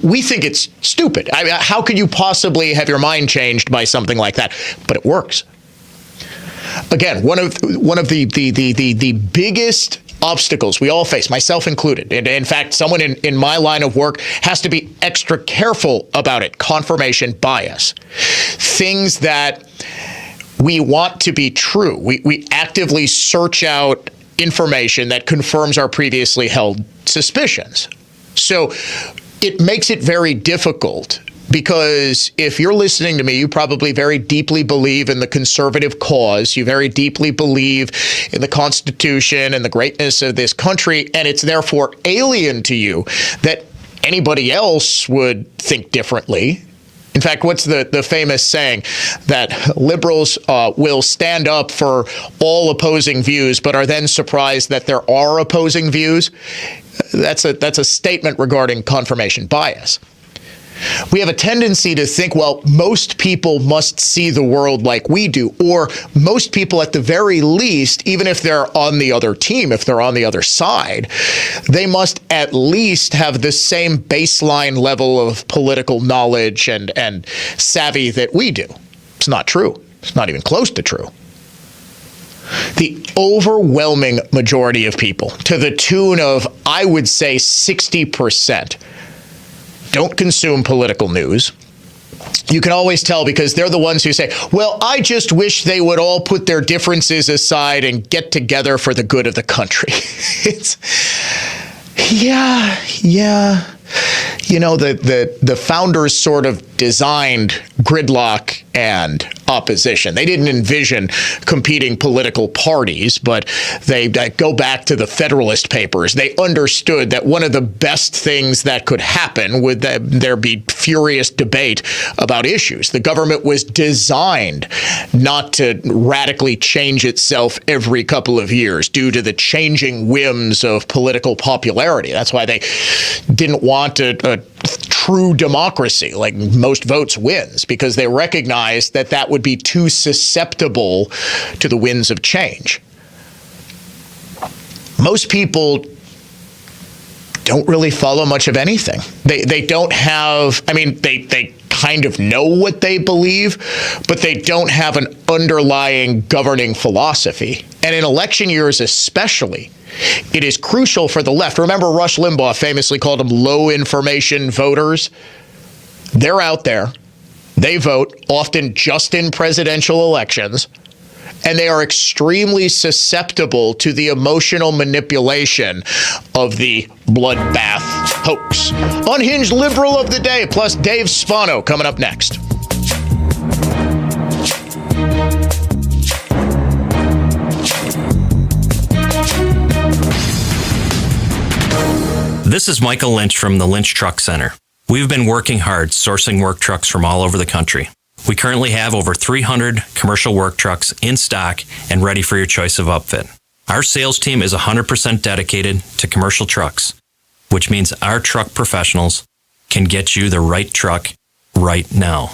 We think it's stupid. I mean, how could you possibly have your mind changed by something like that? But it works. Again, one of the biggest obstacles we all face, myself included, and in fact, someone in my line of work has to be extra careful about it, confirmation bias. Things that we want to be true. We actively search out information that confirms our previously held suspicions. So it makes it very difficult. Because if you're listening to me, you probably very deeply believe in the conservative cause. You very deeply believe in the Constitution and the greatness of this country. And it's therefore alien to you that anybody else would think differently. In fact, what's the famous saying that liberals will stand up for all opposing views, but are then surprised that there are opposing views? That's a statement regarding confirmation bias. We have a tendency to think, well, most people must see the world like we do, or most people at the very least, even if they're on the other team, if they're on the other side, they must at least have the same baseline level of political knowledge and savvy that we do. It's not true. It's not even close to true. The overwhelming majority of people, to the tune of, I would say, 60%, don't consume political news. You can always tell because they're the ones who say, well, I just wish they would all put their differences aside and get together for the good of the country. It's, yeah. The founders sort of designed gridlock and opposition. They didn't envision competing political parties, but they go back to the Federalist Papers. They understood that one of the best things that could happen would there be furious debate about issues. The government was designed not to radically change itself every couple of years due to the changing whims of political popularity. That's why they didn't want a true democracy, like most votes wins, because they recognized that would be too susceptible to the winds of change. Most people don't really follow much of anything. They don't have, they kind of know what they believe, but they don't have an underlying governing philosophy. And in election years especially, it is crucial for the left. Remember, Rush Limbaugh famously called them low information voters. They're out there. They vote, often just in presidential elections, and they are extremely susceptible to the emotional manipulation of the bloodbath hoax. Unhinged liberal of the day, plus Dave Spano coming up next. This is Michael Lynch from the Lynch Truck Center. We've been working hard sourcing work trucks from all over the country. We currently have over 300 commercial work trucks in stock and ready for your choice of upfit. Our sales team is 100% dedicated to commercial trucks, which means our truck professionals can get you the right truck right now.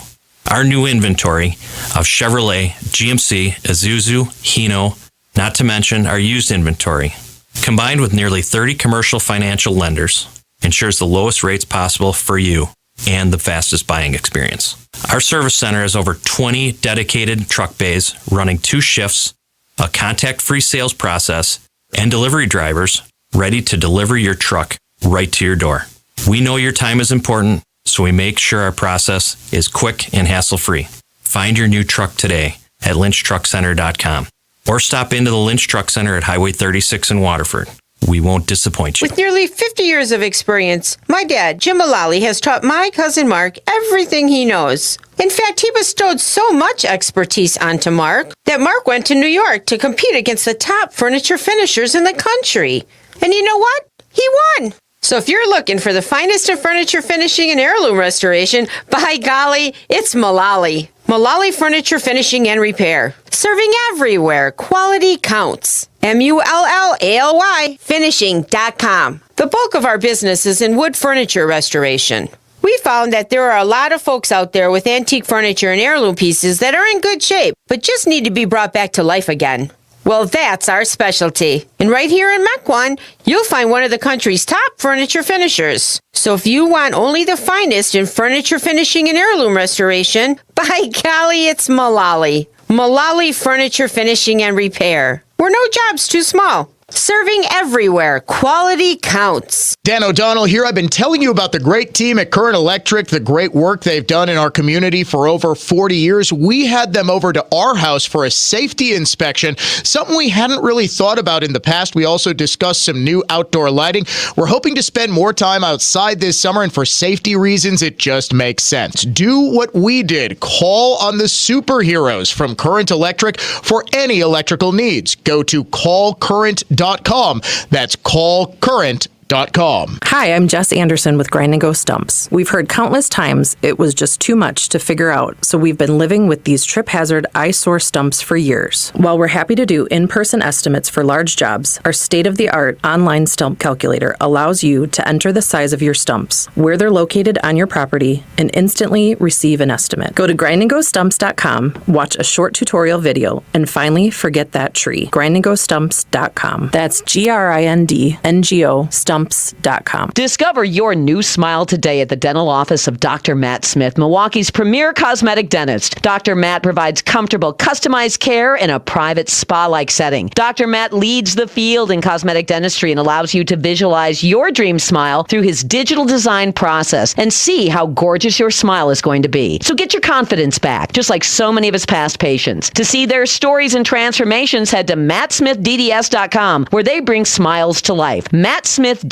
Our new inventory of Chevrolet, GMC, Isuzu, Hino, not to mention our used inventory, combined with nearly 30 commercial financial lenders, ensures the lowest rates possible for you and the fastest buying experience. Our service center has over 20 dedicated truck bays running 2 shifts, a contact-free sales process, and delivery drivers ready to deliver your truck right to your door. We know your time is important, so we make sure our process is quick and hassle-free. Find your new truck today at lynchtruckcenter.com or stop into the Lynch Truck Center at Highway 36 in Waterford. We won't disappoint you. With nearly 50 years of experience, my dad, Jim Mullally, has taught my cousin Mark everything he knows. In fact, he bestowed so much expertise onto Mark that Mark went to New York to compete against the top furniture finishers in the country. And you know what? He won. So if you're looking for the finest of furniture finishing and heirloom restoration, by golly, it's Mullally. Mullally Furniture Finishing and Repair. Serving everywhere. Quality counts. MULLALY finishing.com. The bulk of our business is in wood furniture restoration. We found that there are a lot of folks out there with antique furniture and heirloom pieces that are in good shape, but just need to be brought back to life again. Well, that's our specialty. And right here in Mequon, you'll find one of the country's top furniture finishers. So if you want only the finest in furniture finishing and heirloom restoration, by golly, it's Mullally. Mullally Furniture Finishing and Repair. We're no jobs too small. Serving everywhere. Quality counts. Dan O'Donnell here. I've been telling you about the great team at Current Electric, the great work they've done in our community for over 40 years. We had them over to our house for a safety inspection, something we hadn't really thought about in the past. We also discussed some new outdoor lighting. We're hoping to spend more time outside this summer, and for safety reasons, it just makes sense. Do what we did. Call on the superheroes from Current Electric for any electrical needs. Go to callcurrent.com. That's callcurrent.com. Hi, I'm Jess Anderson with Grind and Go Stumps. We've heard countless times it was just too much to figure out, so we've been living with these trip hazard eyesore stumps for years. While we're happy to do in-person estimates for large jobs, our state-of-the-art online stump calculator allows you to enter the size of your stumps, where they're located on your property, and instantly receive an estimate. Go to grindandgostumps.com, watch a short tutorial video, and finally forget that tree. grindandgostumps.com. That's GRINDNGO stumps.com. Discover your new smile today at the dental office of Dr. Matt Smith, Milwaukee's premier cosmetic dentist. Dr. Matt provides comfortable, customized care in a private spa-like setting. Dr. Matt leads the field in cosmetic dentistry and allows you to visualize your dream smile through his digital design process and see how gorgeous your smile is going to be. So get your confidence back, just like so many of his past patients. To see their stories and transformations, head to mattsmithdds.com, where they bring smiles to life. mattsmithdds.com.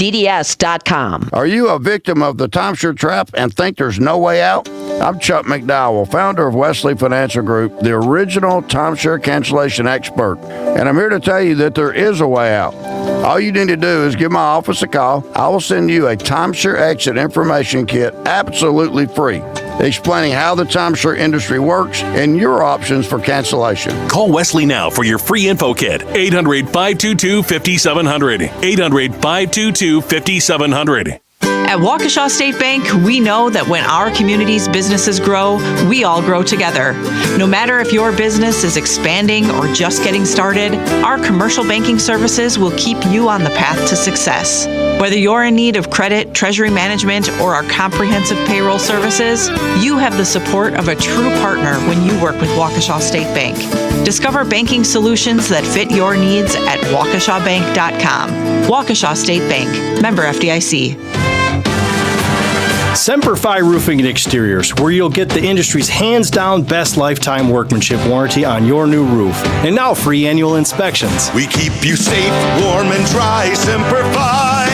Are you a victim of the timeshare trap and think there's no way out? I'm Chuck McDowell, founder of Wesley Financial Group, the original timeshare cancellation expert, and I'm here to tell you that there is a way out. All you need to do is give my office a call. I will send you a timeshare exit information kit absolutely free, explaining how the timeshare industry works and your options for cancellation. Call Wesley now for your free info kit. 800-522-5700. 800-522-5700. At Waukesha State Bank, we know that when our community's businesses grow, we all grow together. No matter if your business is expanding or just getting started, our commercial banking services will keep you on the path to success. Whether you're in need of credit, treasury management, or our comprehensive payroll services, you have the support of a true partner when you work with Waukesha State Bank. Discover banking solutions that fit your needs at waukeshabank.com. Waukesha State Bank, member FDIC. Semper Fi Roofing and Exteriors, where you'll get the industry's hands-down best lifetime workmanship warranty on your new roof. And now free annual inspections. We keep you safe, warm, and dry. Semper Fi.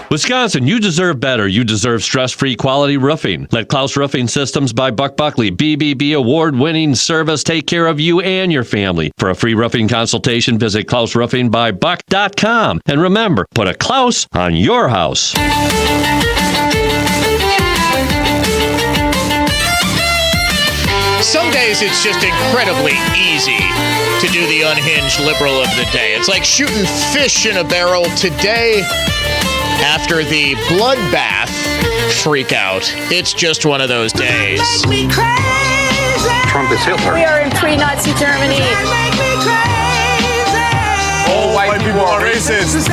Wisconsin, you deserve better. You deserve stress-free quality roofing. Let Klaus Roofing Systems by Buck Buckley, BBB award-winning service, take care of you and your family. For a free roofing consultation, visit KlausRoofingByBuck.com. And remember, put a Klaus on your house. Some days it's just incredibly easy to do the unhinged liberal of the day. It's like shooting fish in a barrel. Today, after the bloodbath freak out, it's just one of those days. Trump is Hitler. We are in pre-Nazi Germany. All white people are racist.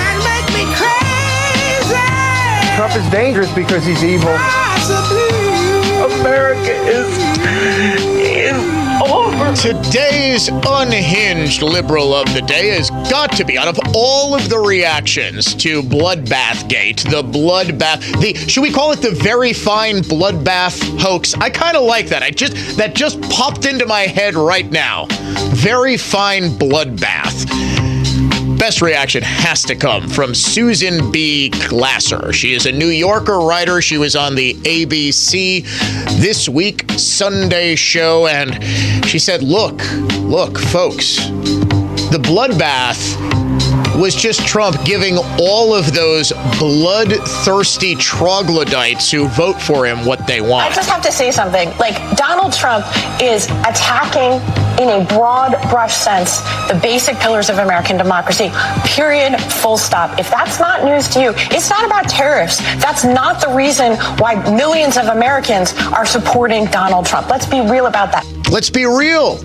Trump is dangerous because he's evil. America is over. Today's unhinged liberal of the day has got to be, out of all of the reactions to Bloodbath Gate, should we call it the very fine bloodbath hoax? I kind of like that. That just popped into my head right now. Very fine bloodbath. Best reaction has to come from Susan B. Glasser. She is a New Yorker writer. She was on the ABC This Week Sunday show, and she said, look, folks, the bloodbath was just Trump giving all of those bloodthirsty troglodytes who vote for him what they want. I just have to say something. Like, Donald Trump is attacking, in a broad brush sense, the basic pillars of American democracy. Period. Full stop. If that's not news to you, it's not about tariffs. That's not the reason why millions of Americans are supporting Donald Trump. Let's be real about that. Let's be real.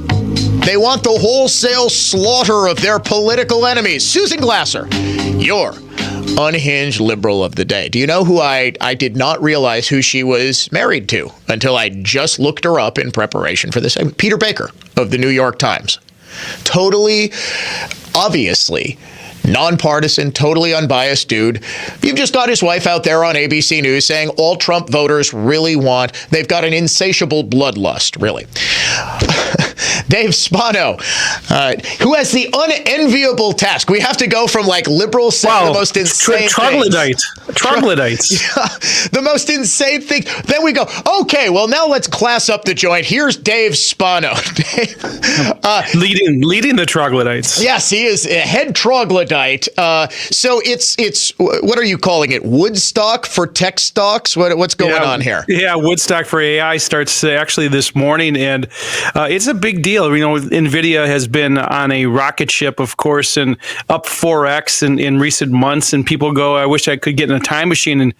They want the wholesale slaughter of their political enemies. Susan Glasser, your unhinged liberal of the day. Do you know who I did not realize who she was married to until I just looked her up in preparation for this? Peter Baker of the New York Times. Totally, obviously, nonpartisan, totally unbiased dude. You've just got his wife out there on ABC News saying all Trump voters really want, they've got an insatiable bloodlust, really. Dave Spano, who has the unenviable task. We have to go from like liberals saying the most insane troglodytes. Yeah, the most insane thing. Then we go, okay, well, now let's class up the joint. Here's Dave Spano. leading the troglodytes. Yes, he is a head troglodyte. So it's what are you calling it? Woodstock for tech stocks? What's going on here? Yeah, Woodstock for AI starts actually this morning, and it's a big deal. You know, NVIDIA has been on a rocket ship, of course, and up 4x in recent months. And people go, I wish I could get in a time machine and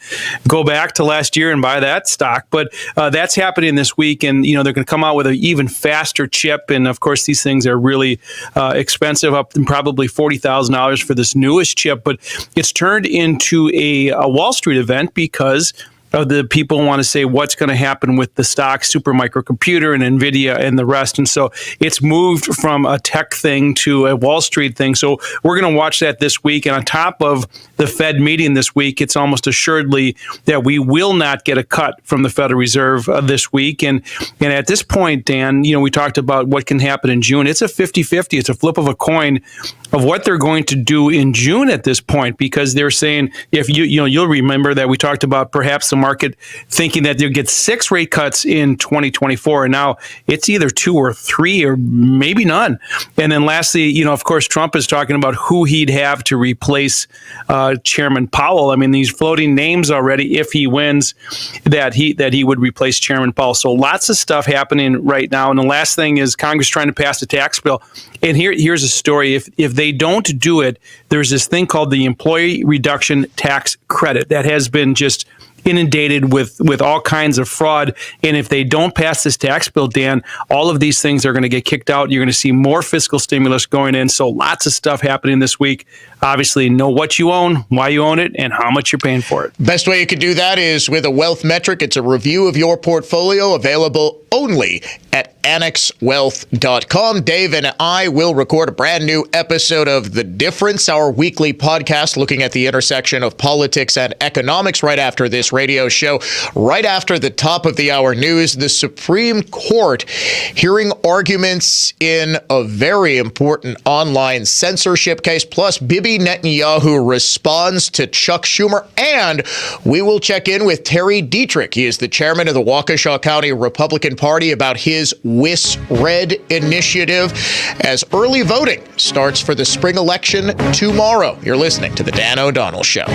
go back to last year and buy that stock. But that's happening this week. And, you know, they're going to come out with an even faster chip. And, of course, these things are really expensive, up to probably $40,000 for this newest chip. But it's turned into a Wall Street event because the people want to say what's going to happen with the stock, Supermicro Computer and NVIDIA and the rest. And so it's moved from a tech thing to a Wall Street thing. So we're going to watch that this week. And on top of the Fed meeting this week, it's almost assuredly that we will not get a cut from the Federal Reserve this week. And at this point, Dan, you know, we talked about what can happen in June. It's a 50-50. It's a flip of a coin of what they're going to do in June at this point, because they're saying, if you'll remember that we talked about perhaps the market thinking that they'll get 6 rate cuts in 2024, and now it's either 2 or 3 or maybe none. And then lastly, you know, of course, Trump is talking about who he'd have to replace Chairman Powell. I mean, these floating names already, if he wins, that he would replace Chairman Powell. So lots of stuff happening right now. And the last thing is Congress trying to pass a tax bill. And here's a story. If they don't do it, there's this thing called the Employee Reduction Tax Credit that has been just inundated with all kinds of fraud. And if they don't pass this tax bill, Dan, all of these things are going to get kicked out. You're going to see more fiscal stimulus going in. So lots of stuff happening this week. Obviously, know what you own, why you own it, and how much you're paying for it. Best way you could do that is with a Wealth Metric. It's a review of your portfolio available only at annexwealth.com. Dave and I will record a brand new episode of The Difference, our weekly podcast looking at the intersection of politics and economics right after this radio show. Right after the top of the hour news, the Supreme Court hearing arguments in a very important online censorship case, plus Bibi Netanyahu responds to Chuck Schumer, and we will check in with Terry Dietrich. He is the chairman of the Waukesha County Republican Party about his WIS-RED initiative as early voting starts for the spring election tomorrow. You're listening to The Dan O'Donnell Show.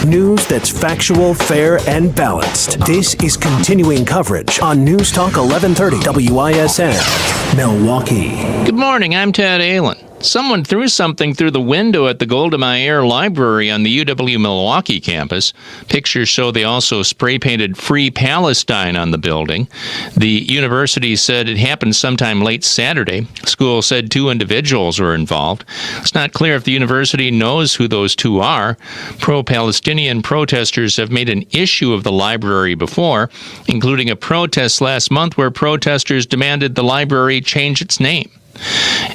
News that's factual, fair, and balanced. This is continuing coverage on News Talk 1130 WISN, Milwaukee. Good morning, I'm Ted Allen. Someone threw something through the window at the Golda Meir Library on the UW-Milwaukee campus. Pictures show they also spray-painted Free Palestine on the building. The university said it happened sometime late Saturday. School said 2 individuals were involved. It's not clear if the university knows who those 2 are. Pro-Palestinian protesters have made an issue of the library before, including a protest last month where protesters demanded the library change its name.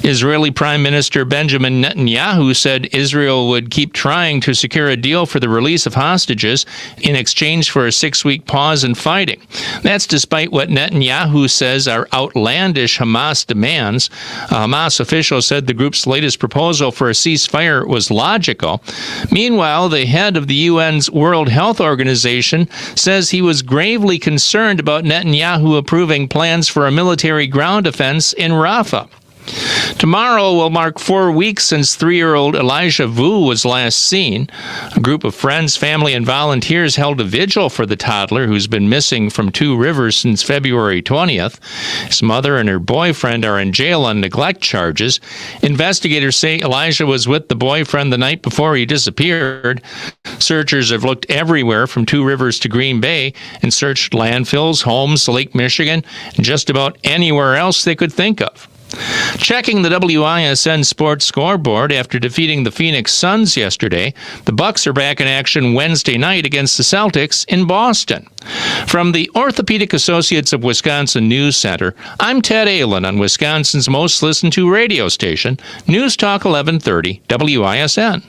Israeli Prime Minister Benjamin Netanyahu said Israel would keep trying to secure a deal for the release of hostages in exchange for a 6-week pause in fighting. That's despite what Netanyahu says are outlandish Hamas demands. A Hamas official said the group's latest proposal for a ceasefire was logical. Meanwhile, the head of the UN's World Health Organization says he was gravely concerned about Netanyahu approving plans for a military ground offense in Rafah. Tomorrow will mark 4 weeks since 3-year-old Elijah Vu was last seen. A group of friends, family, and volunteers held a vigil for the toddler who's been missing from 2 Rivers since February 20th. His mother and her boyfriend are in jail on neglect charges. Investigators say Elijah was with the boyfriend the night before he disappeared. Searchers have looked everywhere from 2 Rivers to Green Bay and searched landfills, homes, Lake Michigan, and just about anywhere else they could think of. Checking the WISN Sports scoreboard after defeating the Phoenix Suns yesterday, the Bucks are back in action Wednesday night against the Celtics in Boston. From the Orthopedic Associates of Wisconsin News Center, I'm Ted Ahlin on Wisconsin's most listened to radio station, News Talk 1130 WISN.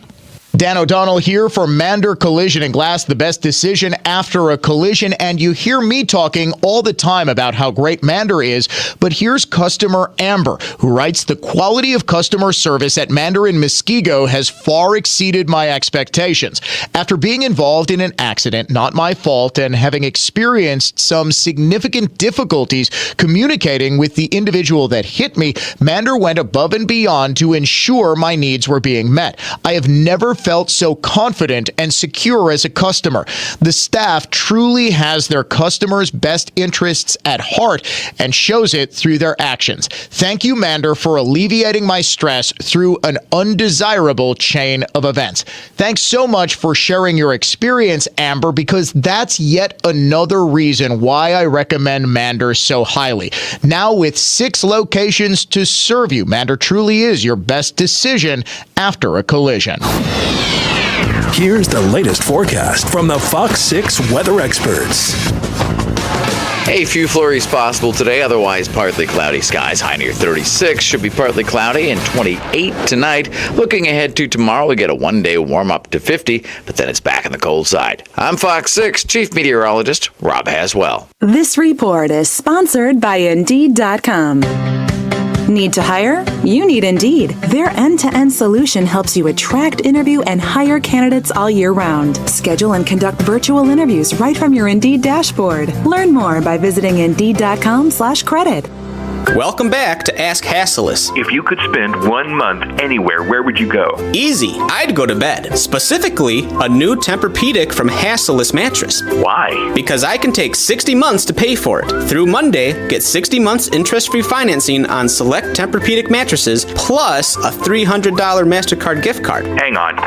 Dan O'Donnell here for Mander Collision and Glass, the best decision after a collision. And you hear me talking all the time about how great Mander is, but here's customer Amber, who writes, the quality of customer service at Mander in Muskego has far exceeded my expectations. After being involved in an accident, not my fault, and having experienced some significant difficulties communicating with the individual that hit me, Mander went above and beyond to ensure my needs were being met. I have never felt so confident and secure as a customer. The staff truly has their customers' best interests at heart and shows it through their actions. Thank you, Mander, for alleviating my stress through an undesirable chain of events. Thanks so much for sharing your experience, Amber, because that's yet another reason why I recommend Mander so highly. Now with 6 locations to serve you, Mander truly is your best decision after a collision. Here's the latest forecast from the Fox 6 weather experts. A few flurries possible today, otherwise partly cloudy skies. High near 36, should be partly cloudy, and 28 tonight. Looking ahead to tomorrow, we get a one-day warm-up to 50, but then it's back on the cold side. I'm Fox 6 Chief Meteorologist Rob Haswell. This report is sponsored by Indeed.com. Need to hire? You need Indeed. Their end-to-end solution helps you attract, interview, and hire candidates all year round. Schedule and conduct virtual interviews right from your Indeed dashboard. Learn more by visiting Indeed.com/credit. Welcome back to Ask Hassellus. If you could spend 1 month anywhere, where would you go? Easy. I'd go to bed. Specifically, a new Tempur-Pedic from Hassellus Mattress. Why? Because I can take 60 months to pay for it. Through Monday, get 60 months interest-free financing on select Tempur-Pedic mattresses, plus a $300 MasterCard gift card. Hang on.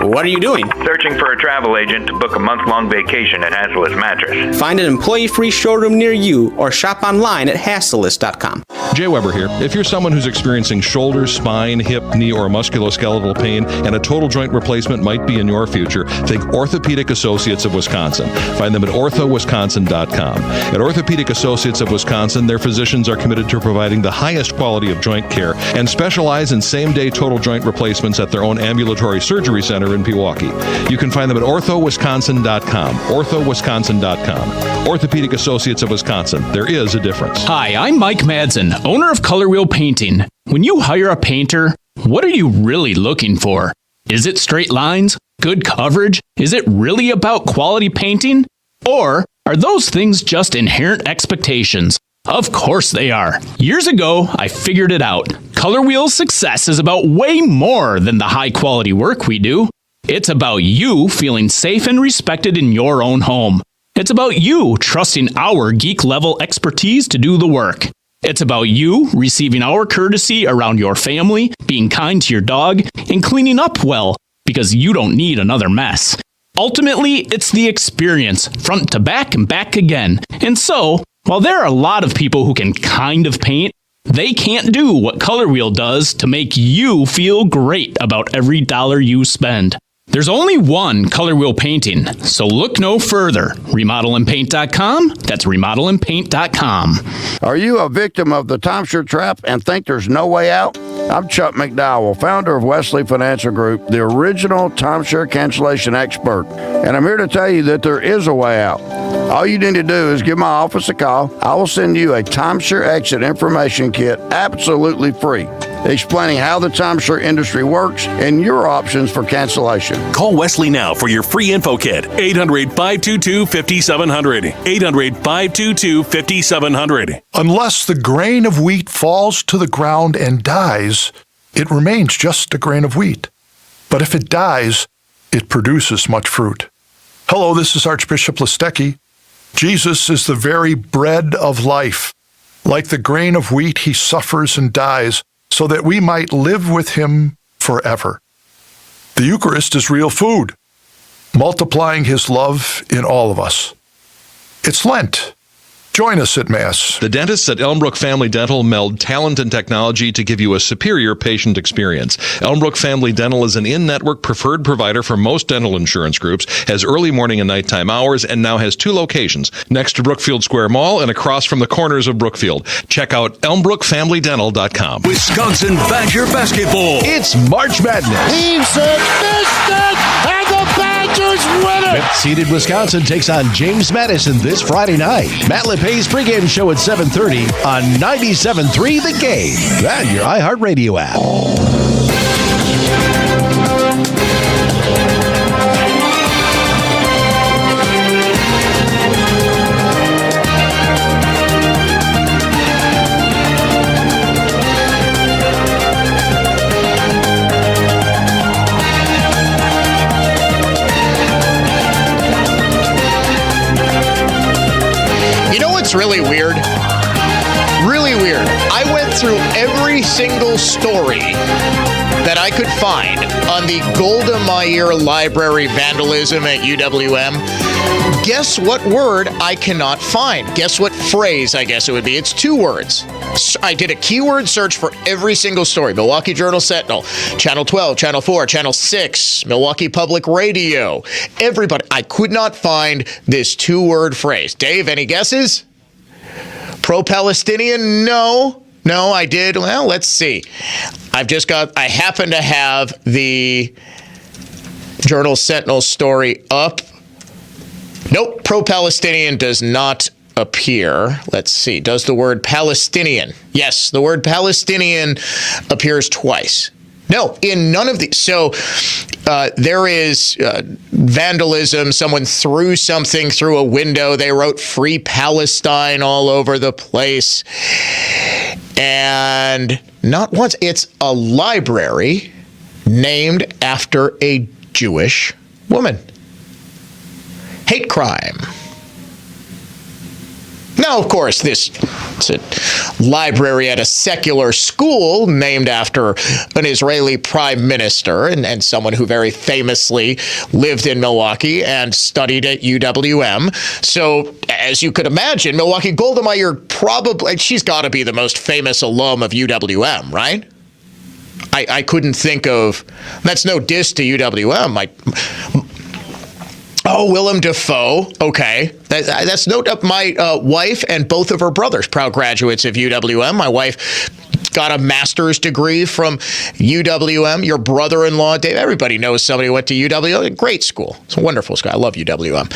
What are you doing? Searching for a travel agent to book a month-long vacation at Hassellus Mattress. Find an employee-free showroom near you or shop online at Hassellus.com. Jay Weber here. If you're someone who's experiencing shoulder, spine, hip, knee, or musculoskeletal pain and a total joint replacement might be in your future, think Orthopedic Associates of Wisconsin. Find them at orthowisconsin.com. At Orthopedic Associates of Wisconsin, their physicians are committed to providing the highest quality of joint care and specialize in same-day total joint replacements at their own ambulatory surgery center in Pewaukee. You can find them at orthowisconsin.com. orthowisconsin.com. Orthopedic Associates of Wisconsin. There is a difference. Hi, I'm Mike Madsen, owner of Color Wheel Painting. When you hire a painter, what are you really looking for? Is it straight lines? Good coverage? Is it really about quality painting? Or are those things just inherent expectations? Of course they are. Years ago, I figured it out. Color Wheel's success is about way more than the high quality work we do. It's about you feeling safe and respected in your own home. It's about you trusting our geek level expertise to do the work. It's about you receiving our courtesy around your family, being kind to your dog, and cleaning up well, because you don't need another mess. Ultimately, it's the experience, front to back and back again. And so, while there are a lot of people who can kind of paint, they can't do what Color Wheel does to make you feel great about every dollar you spend. There's only one Color Wheel painting, so look no further. RemodelandPaint.com. That's RemodelandPaint.com. Are you a victim of the timeshare trap and think there's no way out? I'm Chuck McDowell, founder of Wesley Financial Group, the original timeshare cancellation expert. And I'm here to tell you that there is a way out. All you need to do is give my office a call. I will send you a timeshare exit information kit absolutely free, explaining how the timeshare industry works and your options for cancellation. Call Wesley now for your free info kit. 800-522-5700. 800-522-5700. Unless the grain of wheat falls to the ground and dies, it remains just a grain of wheat. But if it dies, it produces much fruit. Hello, this is Archbishop Listecki. Jesus is the very bread of life. Like the grain of wheat, he suffers and dies so that we might live with him forever. The Eucharist is real food, multiplying his love in all of us. It's Lent. Join us at Mass. The dentists at Elmbrook Family Dental meld talent and technology to give you a superior patient experience. Elmbrook Family Dental is an in-network preferred provider for most dental insurance groups, has early morning and nighttime hours, and now has 2 locations, next to Brookfield Square Mall and across from the corners of Brookfield. Check out elmbrookfamilydental.com. Wisconsin Badger basketball. It's March Madness. Team search missed it, and the Badgers win it. Fifth-seeded Wisconsin takes on James Madison this Friday night. Matt LePay's pregame show at 7:30 on 97.3 The Game and your iHeartRadio app. It's really weird. Really weird. I went through every single story that I could find on the Golda Meir Library vandalism at UWM. Guess what word I cannot find? Guess what phrase I guess it would be? It's 2 words. I did a keyword search for every single story. Milwaukee Journal-Sentinel, Channel 12, Channel 4, Channel 6, Milwaukee Public Radio. Everybody. I could not find this 2-word phrase. Dave, any guesses? Pro-Palestinian? No, I did. Well, let's see. I happen to have the Journal-Sentinel story up. Nope, pro-Palestinian does not appear. Let's see. Does the word Palestinian? Yes, the word Palestinian appears twice. No, in none of these. So there is vandalism. Someone threw something through a window. They wrote Free Palestine all over the place. And not once. It's a library named after a Jewish woman. Hate crime. Now, of course, it's a library at a secular school named after an Israeli prime minister and someone who very famously lived in Milwaukee and studied at UWM. So, as you could imagine, Milwaukee Golda Meir she's got to be the most famous alum of UWM, right? I couldn't think of, that's no diss to UWM. Willem Dafoe. Okay. That's no doubt. My wife and both of her brothers, proud graduates of UWM. My wife got a master's degree from UWM. Your brother-in-law, Dave, everybody knows somebody who went to UWM. Great school. It's a wonderful school. I love UWM.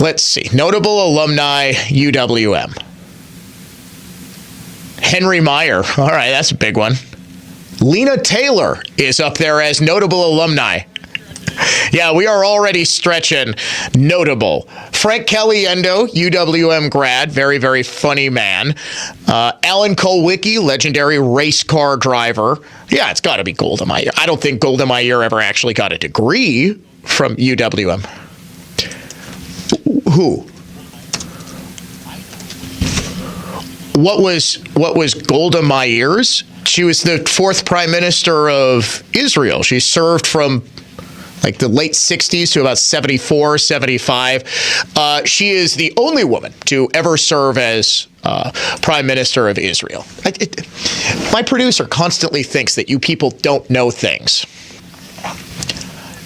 Let's see. Notable alumni, UWM. Henry Meyer. All right, that's a big one. Lena Taylor is up there as notable alumni. Yeah, we are already stretching notable. Frank Caliendo, UWM grad, very, very funny man. Alan Kulwicki, legendary race car driver. Yeah, it's got to be Golda Meir. I don't think Golda Meir ever actually got a degree from UWM. Who? what was Golda Meir's? She was the fourth prime minister of Israel. She served from like the late 60s to about 74, 75. She is the only woman to ever serve as prime minister of Israel. My producer constantly thinks that you people don't know things.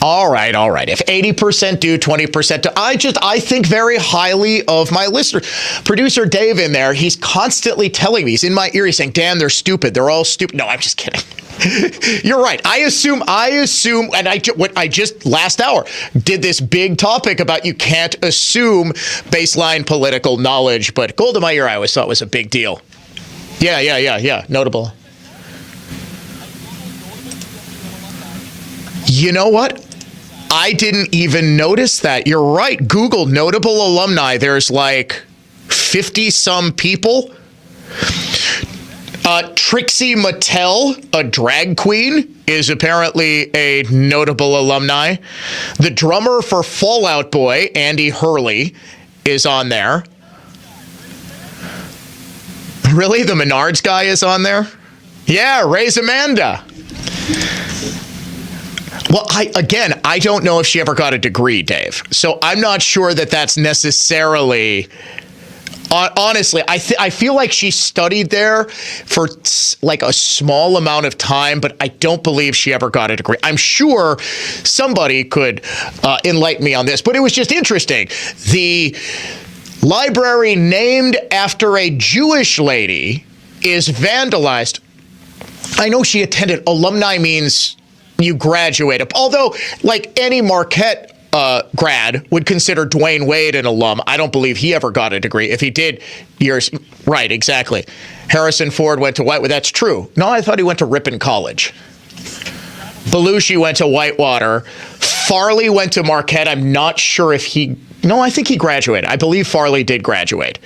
All right. If 80% do, 20% do. I think very highly of my listener. Producer Dave in there, he's constantly telling me, he's in my ear, he's saying, Dan, they're stupid. They're all stupid. No, I'm just kidding. You're right. I assume, and I just last hour did this big topic about you can't assume baseline political knowledge, but Golda Meir I always thought was a big deal. Yeah. Notable. You know what? I didn't even notice that. You're right. Google notable alumni. There's like 50-some people. Trixie Mattel, a drag queen, is apparently a notable alumni. The drummer for Fall Out Boy, Andy Hurley, is on there. Really? The Menards guy is on there? Yeah, Ray's Amanda. Well, I don't know if she ever got a degree, Dave. So I'm not sure that that's necessarily... Honestly, I feel like she studied there for like a small amount of time, but I don't believe she ever got a degree. I'm sure somebody could enlighten me on this, but it was just interesting. The library named after a Jewish lady is vandalized. I know she attended. Alumni means you graduate. Although, like any Marquette grad would consider Dwayne Wade an alum. I don't believe he ever got a degree. If he did, right, exactly. Harrison Ford went to Whitewater. That's true. No, I thought he went to Ripon College. Belushi went to Whitewater. Farley went to Marquette. I'm not sure if I think he graduated. I believe Farley did graduate.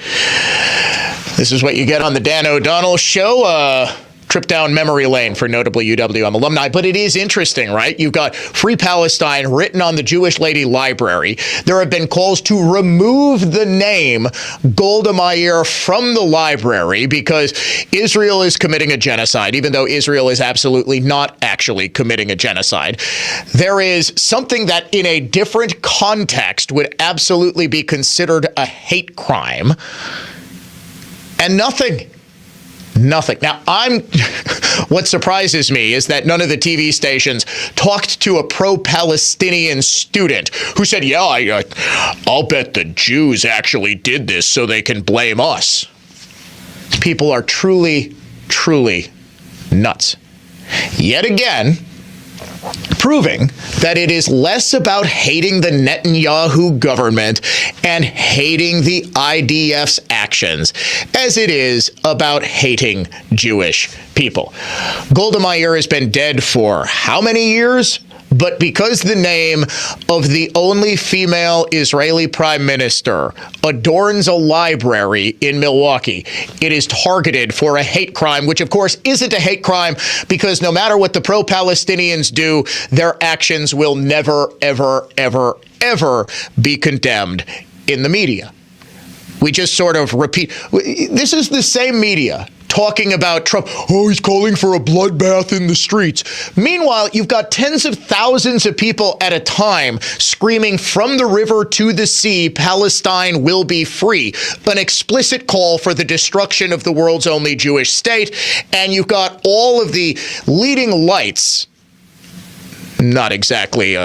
This is what you get on the Dan O'Donnell Show. Trip down memory lane for notable UWM alumni. But it is interesting, right? You've got Free Palestine written on the Jewish Lady Library. There have been calls to remove the name Golda Meir from the library because Israel is committing a genocide, even though Israel is absolutely not actually committing a genocide. There is something that in a different context would absolutely be considered a hate crime, and nothing. Now, what surprises me is that none of the TV stations talked to a pro-Palestinian student who said, I'll bet the Jews actually did this so they can blame us. People are truly, truly nuts. Yet again, proving that it is less about hating the Netanyahu government and hating the IDF's actions as it is about hating Jewish people. Golda Meir has been dead for how many years? But because the name of the only female Israeli prime minister adorns a library in Milwaukee, it is targeted for a hate crime, which of course isn't a hate crime because no matter what the pro-Palestinians do, their actions will never, ever, ever, ever be condemned in the media. We just sort of repeat. This is the same media talking about Trump. Oh, he's calling for a bloodbath in the streets. Meanwhile, you've got tens of thousands of people at a time screaming from the river to the sea, Palestine will be free. An explicit call for the destruction of the world's only Jewish state. And you've got all of the leading lights, not exactly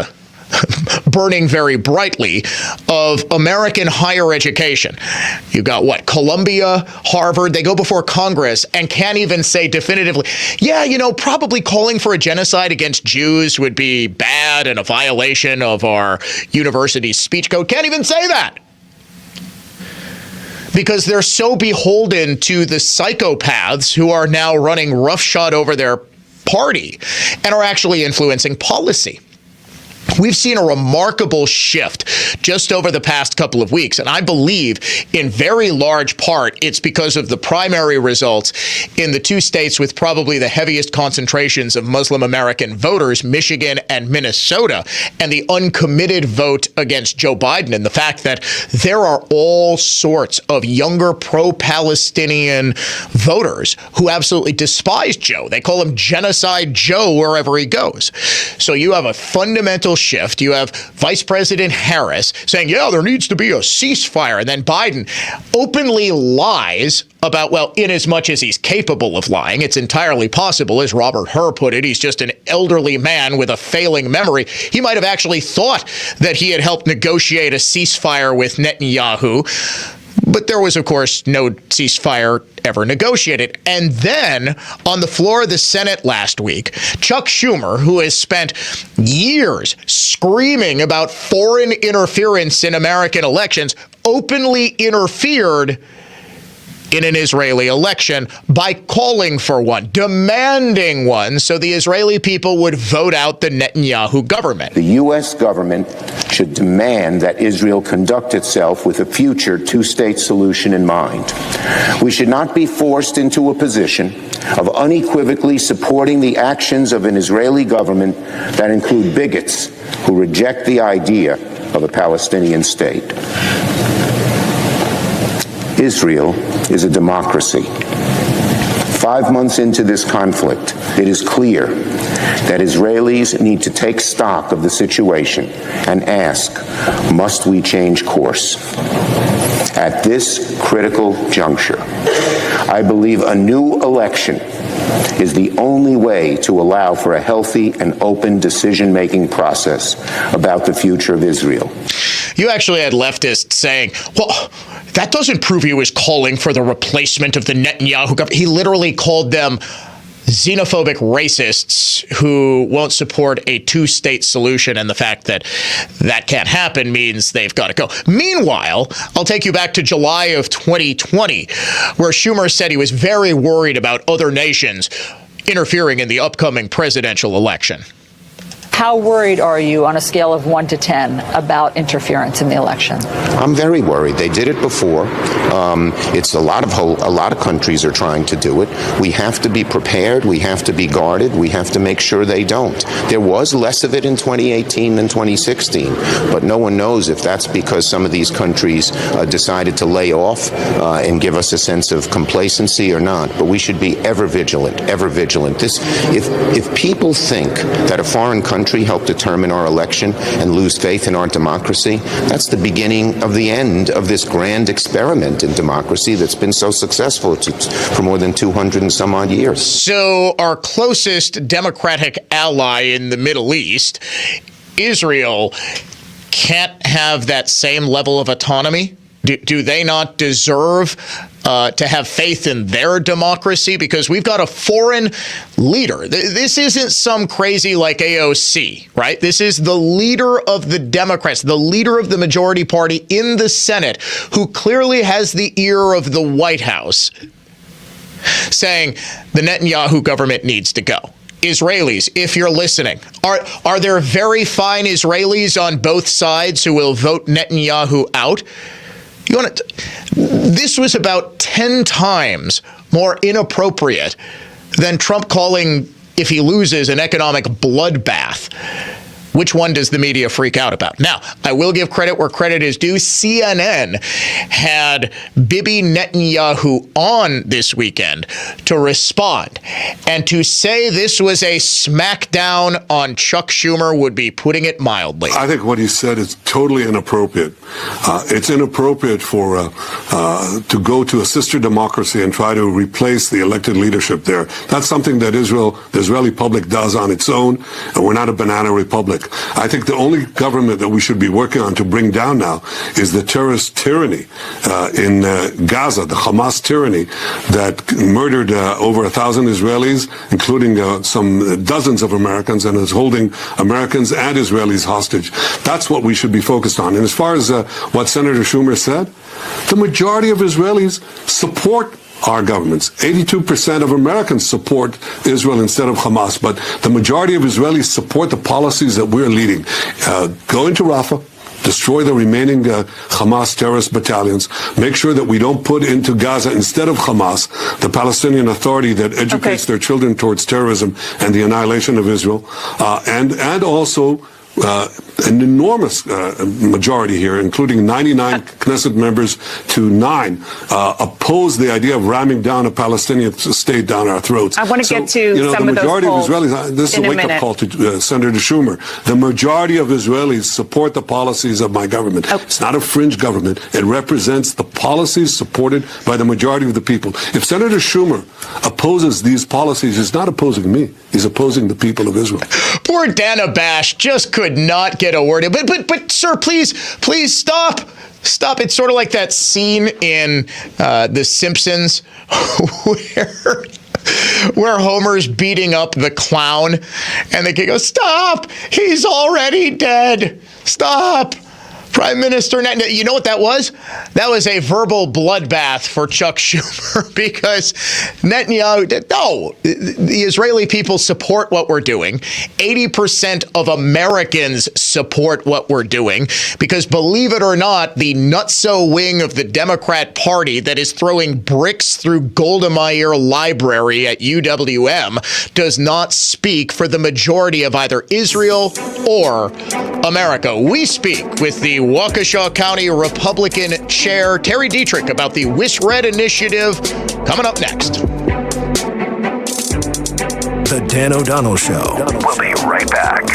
burning very brightly, of American higher education. You got what? Columbia, Harvard, they go before Congress and can't even say definitively, probably calling for a genocide against Jews would be bad and a violation of our university's speech code. Can't even say that. Because they're so beholden to the psychopaths who are now running roughshod over their party and are actually influencing policy. We've seen a remarkable shift just over the past couple of weeks, and I believe in very large part it's because of the primary results in the two states with probably the heaviest concentrations of Muslim American voters, Michigan and Minnesota, and the uncommitted vote against Joe Biden, and the fact that there are all sorts of younger pro-Palestinian voters who absolutely despise Joe. They call him Genocide Joe wherever he goes. So you have a fundamental shift. You have Vice President Harris saying, yeah, there needs to be a ceasefire. And then Biden openly lies about, well, in as much as he's capable of lying. It's entirely possible, as Robert Hur put it, he's just an elderly man with a failing memory. He might have actually thought that he had helped negotiate a ceasefire with Netanyahu. But there was, of course, no ceasefire ever negotiated. And then on the floor of the Senate last week, Chuck Schumer, who has spent years screaming about foreign interference in American elections, openly interfered in an Israeli election by calling for one, demanding one, so the Israeli people would vote out the Netanyahu government. The U.S. government should demand that Israel conduct itself with a future two-state solution in mind. We should not be forced into a position of unequivocally supporting the actions of an Israeli government that include bigots who reject the idea of a Palestinian state. Israel is a democracy. 5 months into this conflict, it is clear that Israelis need to take stock of the situation and ask, must we change course? At this critical juncture, I believe a new election is the only way to allow for a healthy and open decision-making process about the future of Israel. You actually had leftists saying, well, that doesn't prove he was calling for the replacement of the Netanyahu government. He literally called them xenophobic racists who won't support a two-state solution, and the fact that that can't happen means they've got to go. Meanwhile, I'll take you back to July of 2020, where Schumer said he was very worried about other nations interfering in the upcoming presidential election. How worried are you on a scale of 1 to 10 about interference in the election? I'm very worried. They did it before. It's a lot of countries are trying to do it. We have to be prepared. We have to be guarded. We have to make sure they don't. There was less of it in 2018 than 2016, but no one knows if that's because some of these countries decided to lay off and give us a sense of complacency or not. But we should be ever vigilant, ever vigilant. If people think that a foreign country help determine our election and lose faith in our democracy, that's the beginning of the end of this grand experiment in democracy that's been so successful for more than 200 and some odd years. So our closest democratic ally in the Middle East, Israel, can't have that same level of autonomy? Do they not deserve to have faith in their democracy? Because we've got a foreign leader. This isn't some crazy like AOC, right? This is the leader of the Democrats, the leader of the majority party in the Senate, who clearly has the ear of the White House, saying the Netanyahu government needs to go. Israelis, if you're listening, are there very fine Israelis on both sides who will vote Netanyahu out? This was about 10 times more inappropriate than Trump calling, if he loses, an economic bloodbath. Which one does the media freak out about? Now, I will give credit where credit is due. CNN had Bibi Netanyahu on this weekend to respond. And to say this was a smackdown on Chuck Schumer would be putting it mildly. I think what he said is totally inappropriate. It's inappropriate for to go to a sister democracy and try to replace the elected leadership there. That's something that the Israeli public does on its own, and we're not a banana republic. I think the only government that we should be working on to bring down now is the terrorist tyranny in Gaza, the Hamas tyranny that murdered over 1,000 Israelis, including some dozens of Americans, and is holding Americans and Israelis hostage. That's what we should be focused on. And as far as what Senator Schumer said, the majority of Israelis support our governments. 82% of Americans support Israel instead of Hamas, but the majority of Israelis support the policies that we're leading. Go into Rafah, destroy the remaining Hamas terrorist battalions, make sure that we don't put into Gaza, instead of Hamas, the Palestinian Authority that educates their children towards terrorism and the annihilation of Israel, and also an enormous majority here, including 99 Knesset members to 9, oppose the idea of ramming down a Palestinian state down our throats. I want to get to some of those polls. The majority of Israelis, this is a wake-up call to Senator Schumer. The majority of Israelis support the policies of my government. It's not a fringe government. It represents the policies supported by the majority of the people. If Senator Schumer opposes these policies, he's not opposing me. He's opposing the people of Israel. Poor Dana Bash just could not get a word in. But sir, please stop. Stop. It's sort of like that scene in The Simpsons where Homer's beating up the clown and the kid goes, "Stop! He's already dead. Stop." Prime Minister Netanyahu, you know what that was? That was a verbal bloodbath for Chuck Schumer because Netanyahu, no, the Israeli people support what we're doing. 80% of Americans support what we're doing because, believe it or not, the nutso wing of the Democrat Party that is throwing bricks through Golda Meir Library at UWM does not speak for the majority of either Israel or America. We speak with the Waukesha County Republican Chair Terry Dietrich about the WIS-RED initiative coming up next. The Dan O'Donnell Show. We'll be right back.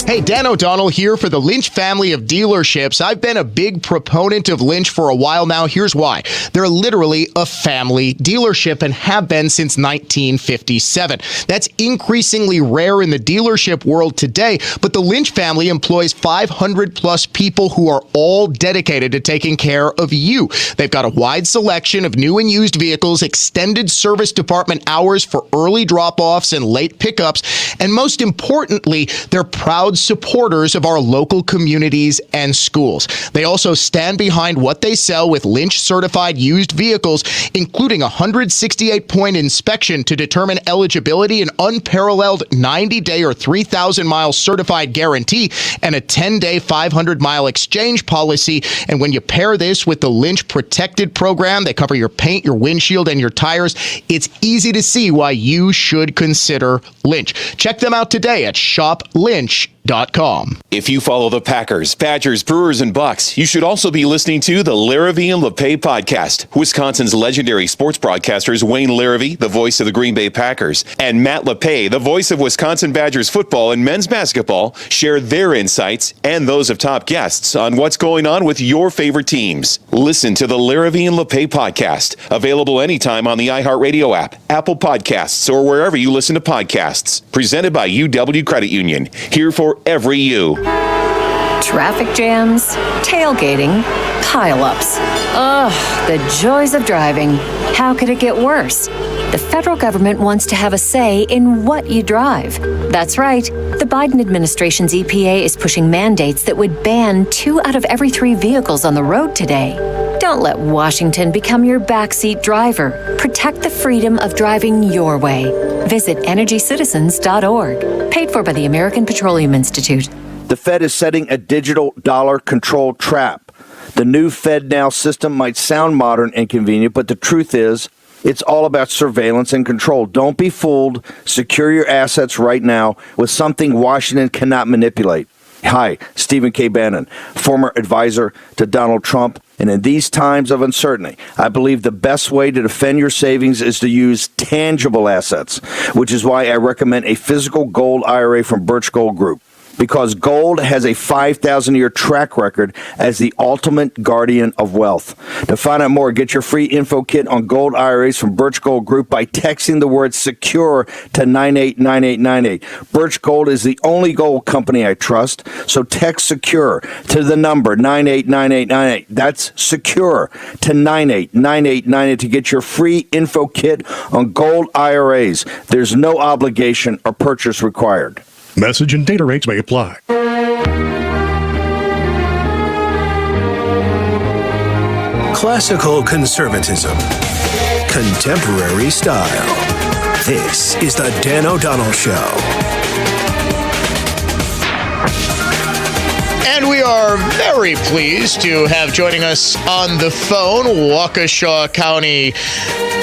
Hey, Dan O'Donnell here for the Lynch family of dealerships. I've been a big proponent of Lynch for a while now. Here's why. They're literally a family dealership and have been since 1957. That's increasingly rare in the dealership world today, but the Lynch family employs 500 plus people who are all dedicated to taking care of you. They've got a wide selection of new and used vehicles, extended service department hours for early drop-offs and late pickups, and most importantly, they're proud supporters of our local communities and schools. They also stand behind what they sell with Lynch certified used vehicles, including a 168-point inspection to determine eligibility, an unparalleled 90-day or 3,000-mile certified guarantee, and a 10-day 500-mile exchange policy. And when you pair this with the Lynch Protected program, they cover your paint, your windshield, and your tires. It's easy to see why you should consider Lynch. Check them out today at shoplynch.com. If you follow the Packers, Badgers, Brewers, and Bucks, you should also be listening to the Larrivee and LePay podcast. Wisconsin's legendary sports broadcasters Wayne Larrivee, the voice of the Green Bay Packers, and Matt LePay, the voice of Wisconsin Badgers football and men's basketball, share their insights and those of top guests on what's going on with your favorite teams. Listen to the Larrivee and LePay podcast, available anytime on the iHeartRadio app, Apple Podcasts, or wherever you listen to podcasts. Presented by UW Credit Union. Here for every you. Traffic jams, tailgating, pileups. Ugh, the joys of driving. How could it get worse? The federal government wants to have a say in what you drive. That's right. The Biden administration's EPA is pushing mandates that would ban 2 out of every 3 vehicles on the road today. Don't let Washington become your backseat driver. Protect the freedom of driving your way. Visit EnergyCitizens.org. Paid for by the American Petroleum Institute. The Fed is setting a digital dollar control trap. The new FedNow system might sound modern and convenient, but the truth is, it's all about surveillance and control. Don't be fooled. Secure your assets right now with something Washington cannot manipulate. Hi, Stephen K. Bannon, former advisor to Donald Trump. And in these times of uncertainty, I believe the best way to defend your savings is to use tangible assets, which is why I recommend a physical gold IRA from Birch Gold Group. Because gold has a 5,000-year track record as the ultimate guardian of wealth. To find out more, get your free info kit on gold IRAs from Birch Gold Group by texting the word SECURE to 989898. Birch Gold is the only gold company I trust, so text SECURE to the number 989898. That's SECURE to 989898 to get your free info kit on gold IRAs. There's no obligation or purchase required. Message and data rates may apply. Classical conservatism. Contemporary style. This is the Dan O'Donnell Show. And we are very pleased to have joining us on the phone Waukesha County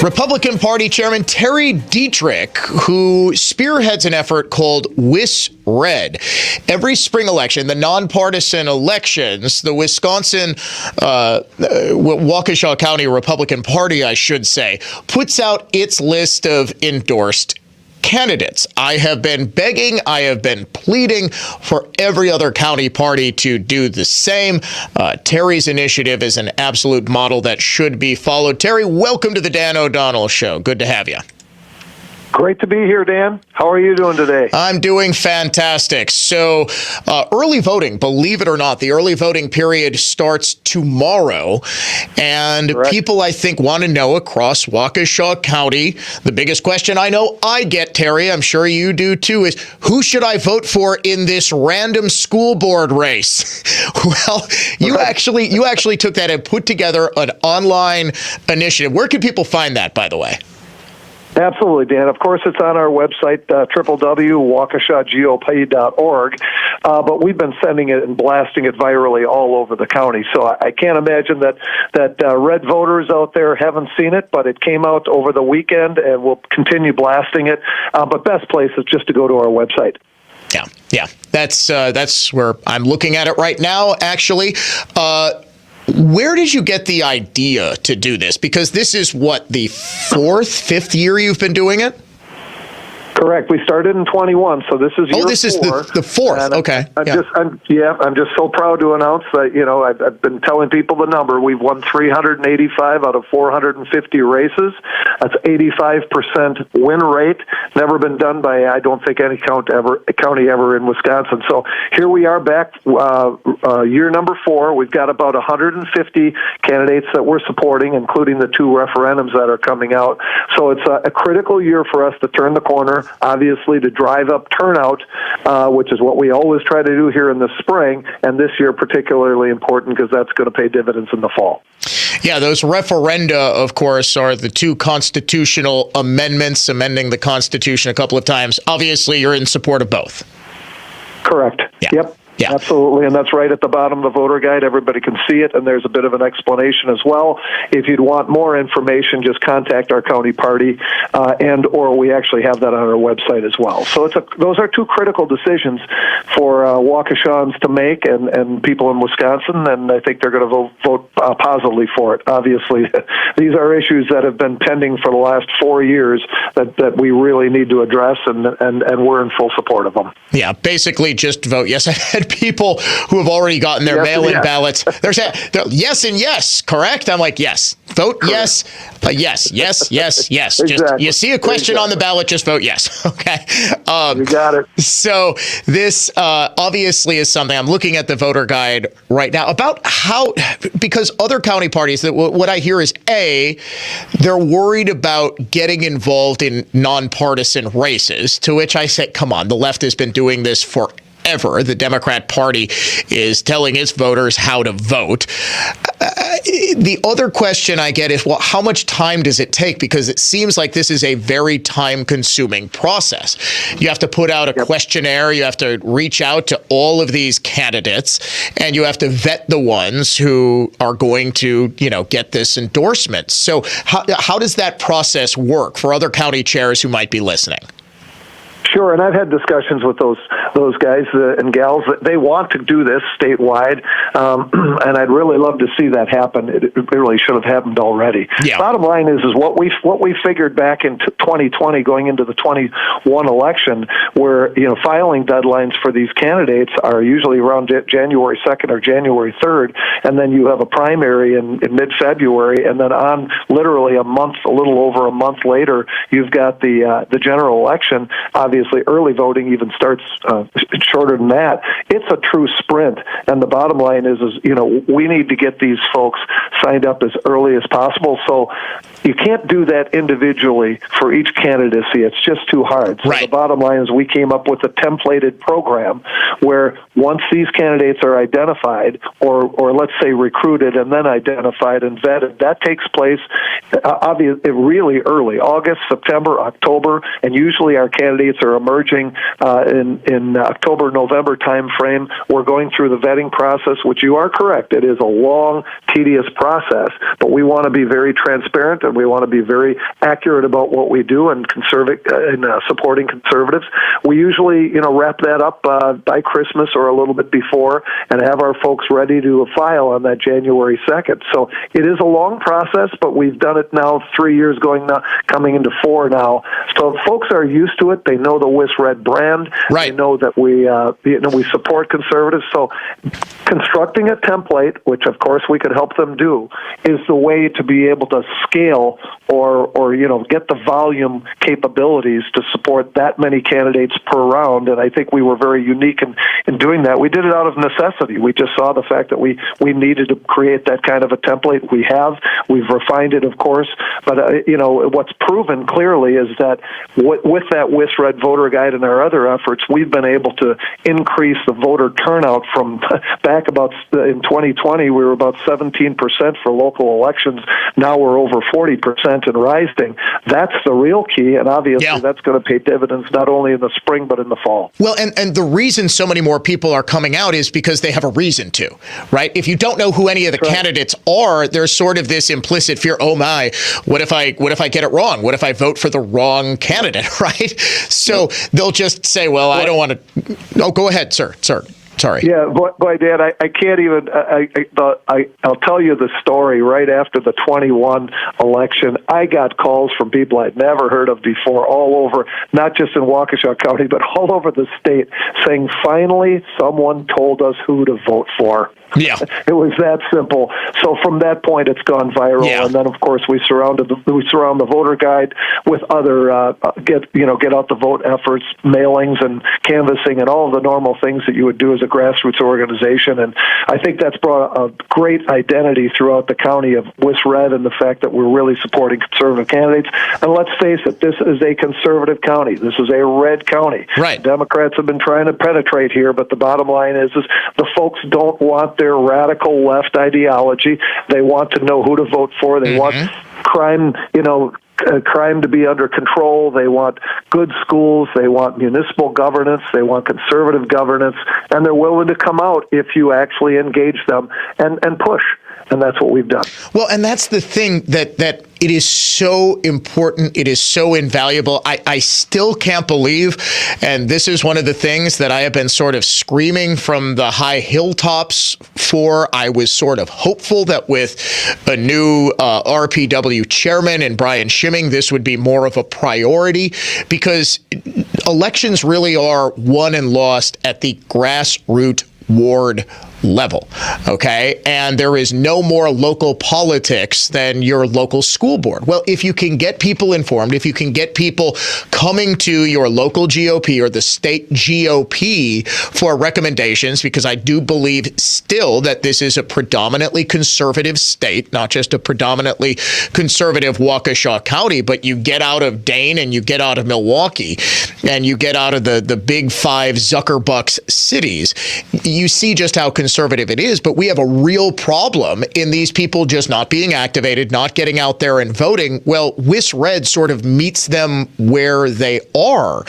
Republican Party Chairman Terry Dietrich, who spearheads an effort called WisRed. Every spring election, the nonpartisan elections, the Wisconsin Waukesha County Republican Party, I should say, puts out its list of endorsed candidates. I have been begging, I have been pleading for every other county party to do the same. Terry's initiative is an absolute model that should be followed. Terry, welcome to the Dan O'Donnell Show. Good to have you. Great to be here, Dan. How are you doing today? I'm doing fantastic. So early voting, believe it or not, the early voting period starts tomorrow. And people, I think, want to know across Waukesha County, the biggest question I know I get, Terry, I'm sure you do too, is who should I vote for in this random school board race? Well, you actually took that and put together an online initiative. Where can people find that, by the way? Absolutely, Dan. Of course, it's on our website, www.waukeshagop.org, but we've been sending it and blasting it virally all over the county. So I can't imagine that red voters out there haven't seen it, but it came out over the weekend, and we'll continue blasting it. But best place is just to go to our website. Yeah. That's where I'm looking at it right now, actually. Where did you get the idea to do this? Because this is the fifth year you've been doing it? Correct. We started in 21, so this is year 4. This is the fourth. And okay. I'm just so proud to announce that, I've been telling people the number. We've won 385 out of 450 races. That's 85% win rate. Never been done by, I don't think, any county ever in Wisconsin. So here we are back, year number 4. We've got about 150 candidates that we're supporting, including the 2 referendums that are coming out. So it's a critical year for us to turn the corner. Obviously, to drive up turnout, which is what we always try to do here in the spring, and this year particularly important because that's going to pay dividends in the fall. Yeah, those referenda, of course, are the 2 constitutional amendments, amending the Constitution a couple of times. Obviously, you're in support of both. Correct. Yeah. Yep. Yeah. Absolutely, and that's right at the bottom of the voter guide. Everybody can see it, and there's a bit of an explanation as well. If you'd want more information, just contact our county party, or we actually have that on our website as well. So those are 2 critical decisions for Waukeshans to make and people in Wisconsin, and I think they're going to vote positively for it. Obviously, these are issues that have been pending for the last 4 years that we really need to address, and we're in full support of them. Yeah, basically just vote yes. I've had people who have already gotten their mail-in ballots. They're saying yes and yes, correct? I'm like, yes. Vote yes. Yes. Exactly. Just you see a question on the ballot, just vote yes. Okay. You got it. So this obviously is something I'm looking at the voter guide right now about because other county parties, what I hear is they're worried about getting involved in nonpartisan races, to which I say, come on, the left has been doing this forever. The Democrat Party is telling its voters how to vote. The other question I get is, well, how much time does it take? Because it seems like this is a very time-consuming process. You have to put out a questionnaire. You have to reach out to all of these candidates, and you have to vet the ones who are going to, get this endorsement. So how does that process work for other county chairs who might be listening? Sure, and I've had discussions with those guys and gals that they want to do this statewide, and I'd really love to see that happen. It really should have happened already. Yeah. Bottom line is what we figured back in 2020, going into the 21 election, where filing deadlines for these candidates are usually around January 2nd or January 3rd, and then you have a primary in mid-February, and then on literally a little over a month later, you've got the general election. Obviously, obviously early voting even starts shorter than that. It's a true sprint, and the bottom line is we need to get these folks signed up as early as possible. So you can't do that individually for each candidacy. It's just too hard. So the bottom line is we came up with a templated program where once these candidates are identified, or let's say recruited and then identified and vetted, that takes place really early, August, September, October, and usually our candidates are emerging in October, November time frame. We're going through the vetting process, which you are correct. It is a long, tedious process, but we want to be very transparent and we want to be very accurate about what we do and supporting conservatives. We usually, wrap that up by Christmas or a little bit before and have our folks ready to file on that January 2nd. So it is a long process, but we've done it now 3 years coming into 4 now. So folks are used to it. They know the WisRed brand. They know that we support conservatives. So constructing a template, which of course we could help them do, is the way to be able to scale or get the volume capabilities to support that many candidates per round. And I think we were very unique in doing that. We did it out of necessity. We just saw the fact that we needed to create that kind of a template. We've refined it, of course, but what's proven clearly is that with that WisRed voter guide and our other efforts, we've been able to increase the voter turnout from back about in 2020. We were about 17% for local elections. Now we're over 40% and rising. That's the real key, and obviously that's going to pay dividends not only in the spring but in the fall. Well, and the reason so many more people are coming out is because they have a reason to, right? If you don't know who any of the candidates are, there's sort of this implicit fear, oh my, what if I get it wrong? What if I vote for the wrong candidate, right? So they'll just say, well, I don't want to. Oh, go ahead, sir. Sorry. Yeah, boy, Dan, I can't even. I'll tell you the story. Right after the 21 election, I got calls from people I'd never heard of before, all over, not just in Waukesha County, but all over the state, saying, "Finally, someone told us who to vote for." Yeah, it was that simple. So from that point, it's gone viral, and then of course we surround the voter guide with other get out the vote efforts, mailings, and canvassing, and all of the normal things that you would do as a grassroots organization. And I think that's brought a great identity throughout the county of WisRed and the fact that we're really supporting conservative candidates. And let's face it, this is a conservative county. This is a red county. Right. Democrats have been trying to penetrate here, but the bottom line is the folks don't want their radical left ideology. They want to know who to vote for. They want crime, crime to be under control. They want good schools. They want municipal governance. They want conservative governance. And they're willing to come out if you actually engage them and push. And that's what we've done. Well, and that's the thing that it is so important. It is so invaluable. I still can't believe, and this is one of the things that I have been sort of screaming from the high hilltops for. I was sort of hopeful that with a new RPW chairman and Brian Schimming, this would be more of a priority, because elections really are won and lost at the grassroots ward level, okay? And there is no more local politics than your local school board. Well, if you can get people informed, if you can get people coming to your local GOP or the state GOP for recommendations, because I do believe still that this is a predominantly conservative state, not just a predominantly conservative Waukesha County, but you get out of Dane and you get out of Milwaukee and you get out of the big five Zuckerbucks cities, you see just how conservative it is. But we have a real problem in these people just not being activated, not getting out there and voting. Well, WisRed sort of meets them where they are.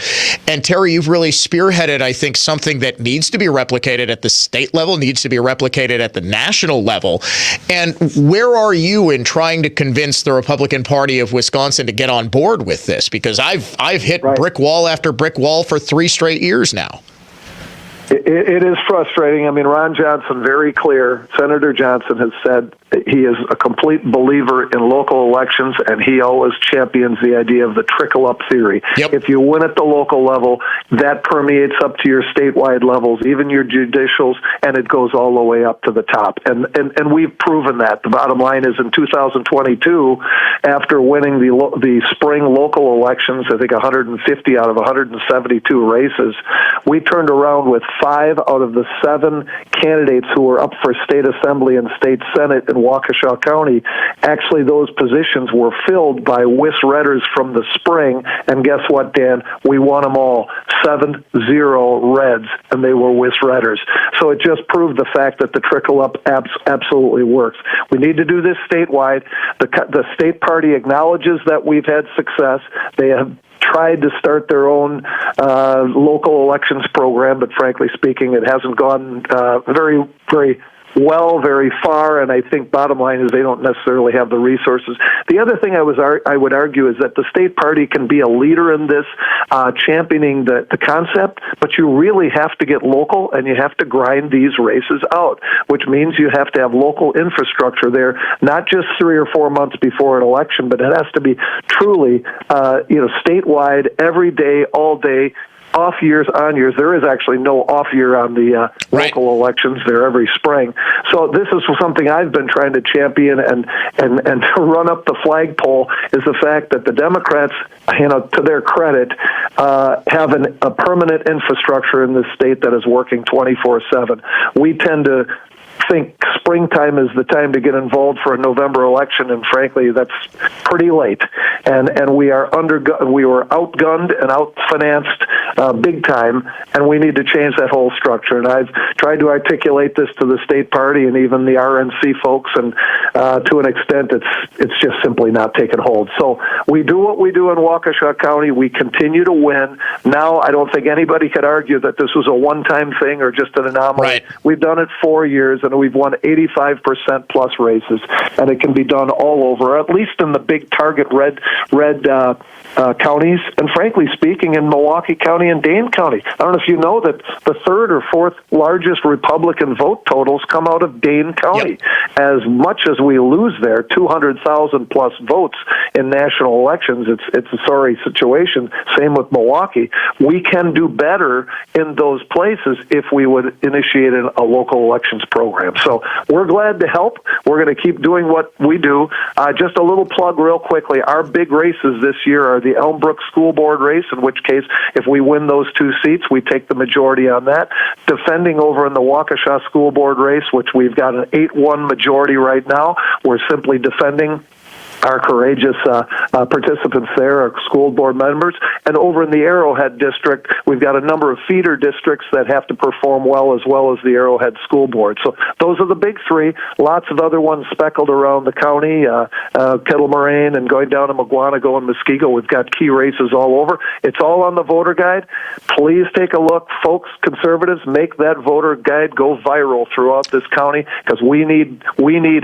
And Terry, you've really spearheaded, I think, something that needs to be replicated at the state level, needs to be replicated at the national level. And where are you in trying to convince the Republican Party of Wisconsin to get on board with this? Because I've hit brick wall after brick wall for 3 straight years now. It is frustrating. I mean, Ron Johnson, very clear, Senator Johnson has said He is a complete believer in local elections, and he always champions the idea of the trickle-up theory. If you win at the local level, that permeates up to your statewide levels, even your judicials, and it goes all the way up to the top. And we've proven that. The bottom line is in 2022, after winning the spring local elections, I think 150 out of 172 races, we turned around with 5 out of the 7 candidates who were up for state assembly and state senate in Waukesha County. Actually, those positions were filled by WIS-Redders from the spring, and guess what, Dan? We won them all, 7-0 Reds, and they were WIS-Redders. So it just proved the fact that the trickle-up absolutely works. We need to do this statewide. The state party acknowledges that we've had success. They have tried to start their own local elections program, but frankly speaking, it hasn't gone very, very well, very far, and I think bottom line is they don't necessarily have the resources. The other thing I would argue is that the state party can be a leader in this, championing the concept, but you really have to get local and you have to grind these races out, which means you have to have local infrastructure there, not just 3 or 4 months before an election, but it has to be truly, statewide, every day, all day, off years, on years. There is actually no off year on the local elections. They're every spring. So this is something I've been trying to champion and to run up the flagpole is the fact that the Democrats, to their credit, have a permanent infrastructure in this state that is working 24/7. We tend to think springtime is the time to get involved for a November election, and frankly, that's pretty late. And we were outgunned and outfinanced big time, and we need to change that whole structure. And I've tried to articulate this to the state party and even the RNC folks, and to an extent, it's just simply not taking hold. So we do what we do in Waukesha County. We continue to win. Now, I don't think anybody could argue that this was a one-time thing or just an anomaly. Right. We've done it 4 years, and we've won 85% plus races, and it can be done all over, at least in the big target red counties, and frankly speaking, in Milwaukee County and Dane County. I don't know if you know that the 3rd or 4th largest Republican vote totals come out of Dane County. Yep. As much as we lose there, 200,000 plus votes in national elections, it's a sorry situation. Same with Milwaukee. We can do better in those places if we would initiate a local elections program. So we're glad to help. We're going to keep doing what we do. Just a little plug real quickly. Our big races this year are the Elmbrook School Board race, in which case, if we win those 2 seats, we take the majority on that. Defending over in the Waukesha School Board race, which we've got an 8-1 majority right now. We're simply defending our courageous participants there, our school board members. And over in the Arrowhead district, we've got a number of feeder districts that have to perform well as the Arrowhead School Board. So those are the big 3. Lots of other ones speckled around the county, Kettle Moraine and going down to Mugwanago and Muskego. We've got key races all over. It's all on the voter guide. Please take a look. Folks, conservatives, make that voter guide go viral throughout this county, because we need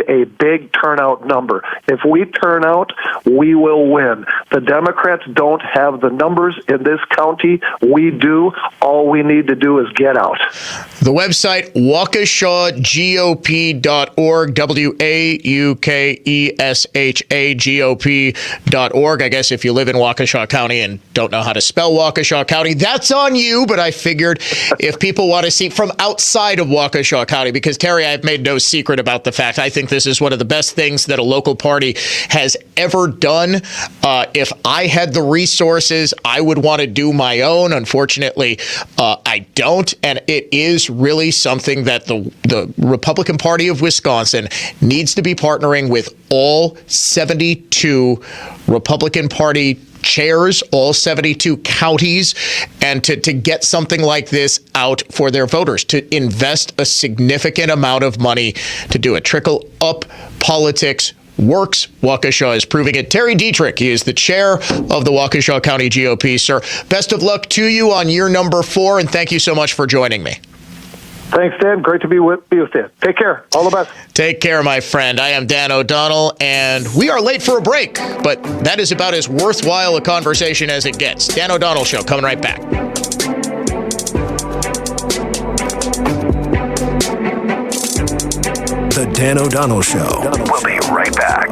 a big turnout number. If we turn out, we will win. The Democrats don't have the numbers in this county. We do. All we need to do is get out. The website, WaukeshaGOP.org, WaukeshaGOP.org. I guess if you live in Waukesha County and don't know how to spell Waukesha County, that's on you, but I figured if people want to see from outside of Waukesha County, because Terry, I've made no secret about the fact I think this is one of the best things that a local party has ever done. If I had the resources, I would want to do my own. Unfortunately, I don't, and it is really something that the Republican Party of Wisconsin needs to be partnering with all 72 Republican Party chairs, all 72 counties, and to get something like this out for their voters, to invest a significant amount of money to do it. Trickle up politics works. Waukesha is proving it. Terry Dietrich, he is the chair of the Waukesha County GOP. Sir, best of luck to you on year number 4, and thank you so much for joining me. Thanks, Dan. Great to be with you. Take care. All the best. Take care, my friend. I am Dan O'Donnell, and we are late for a break, but that is about as worthwhile a conversation as it gets. Dan O'Donnell Show, coming right back. The Dan O'Donnell Show. We'll be right back.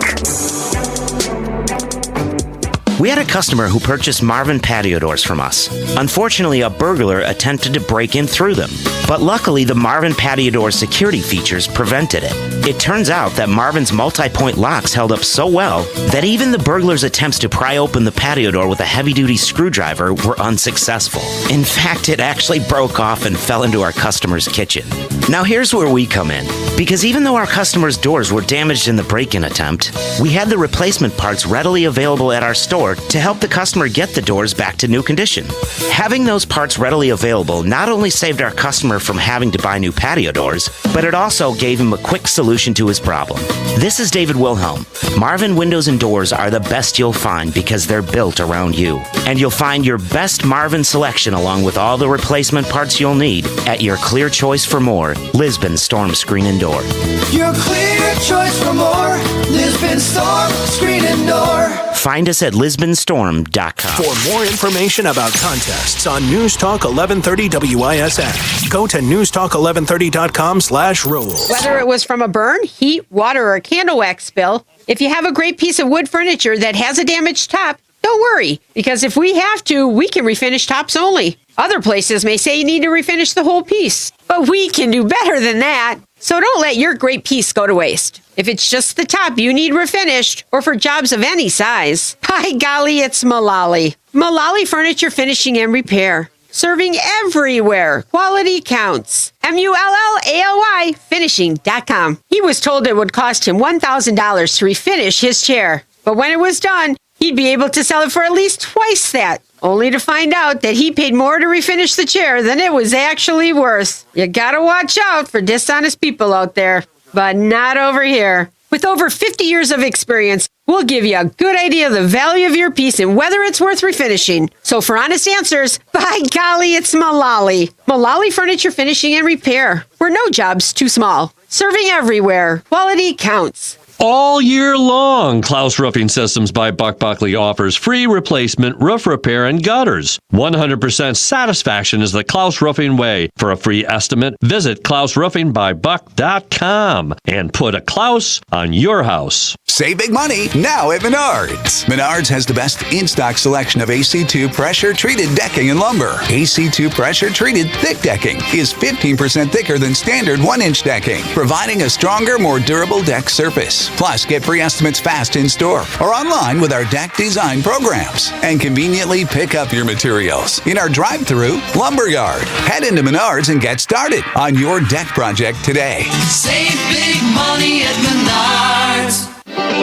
We had a customer who purchased Marvin patio doors from us. Unfortunately, a burglar attempted to break in through them, but luckily the Marvin patio door security features prevented it. It turns out that Marvin's multi-point locks held up so well that even the burglar's attempts to pry open the patio door with a heavy-duty screwdriver were unsuccessful. In fact, it actually broke off and fell into our customer's kitchen. Now here's where we come in. Because even though our customer's doors were damaged in the break-in attempt, we had the replacement parts readily available at our store to help the customer get the doors back to new condition. Having those parts readily available not only saved our customer from having to buy new patio doors, but it also gave him a quick solution to his problem. This is David Wilhelm. Marvin Windows and Doors are the best you'll find because they're built around you. And you'll find your best Marvin selection along with all the replacement parts you'll need at your clear choice for more, Lisbon Storm Screen and Door. Your clear choice for more, Lisbon Storm Screen and Door. Find us at lisbonstorm.com. For more information about contests on News Talk 1130 WISN, go to newstalk1130.com/rules. Whether it was from a burn, heat, water, or candle wax spill, if you have a great piece of wood furniture that has a damaged top, don't worry, because if we have to, we can refinish tops only. Other places may say you need to refinish the whole piece, but we can do better than that. So don't let your great piece go to waste. If it's just the top you need refinished, or for jobs of any size, by golly, it's Mullally. Mullally Furniture Finishing and Repair. Serving everywhere. Quality counts. MULLALY finishing.com. He was told it would cost him $1,000 to refinish his chair. But when it was done, he'd be able to sell it for at least twice that. Only to find out that he paid more to refinish the chair than it was actually worth. You gotta watch out for dishonest people out there. But not over here. With over 50 years of experience, we'll give you a good idea of the value of your piece and whether it's worth refinishing. So for honest answers, by golly, it's Mullally. Mullally Furniture Finishing and Repair. We're no job's too small. Serving everywhere. Quality counts. All year long, Klaus Roofing Systems by Buck Buckley offers free replacement roof repair and gutters. 100% satisfaction is the Klaus Roofing way. For a free estimate, visit KlausRoofingByBuck.com and put a Klaus on your house. Save big money now at Menards. Menards has the best in-stock selection of AC2 pressure-treated decking and lumber. AC2 pressure-treated thick decking is 15% thicker than standard 1-inch decking, providing a stronger, more durable deck surface. Plus, get free estimates fast in store or online with our deck design programs. And conveniently pick up your materials in our drive-through lumberyard. Head into Menards and get started on your deck project today. Save big money at Menards.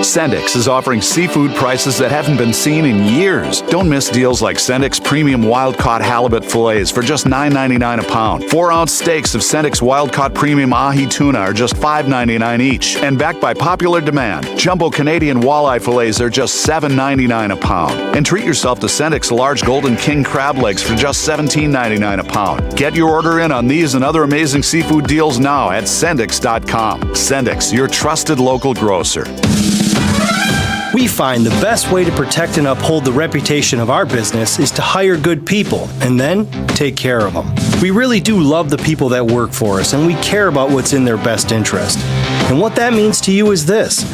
Sendix is offering seafood prices that haven't been seen in years. Don't miss deals like Sendix Premium Wild-Caught Halibut Fillets for just $9.99 a pound. 4-ounce steaks of Sendix Wild-Caught Premium Ahi Tuna are just $5.99 each. And backed by popular demand, Jumbo Canadian Walleye Fillets are just $7.99 a pound. And treat yourself to Sendix Large Golden King Crab Legs for just $17.99 a pound. Get your order in on these and other amazing seafood deals now at Sendix.com. Sendix, your trusted local grocer. We find the best way to protect and uphold the reputation of our business is to hire good people and then take care of them. We really do love the people that work for us, and we care about what's in their best interest. And what that means to you is this.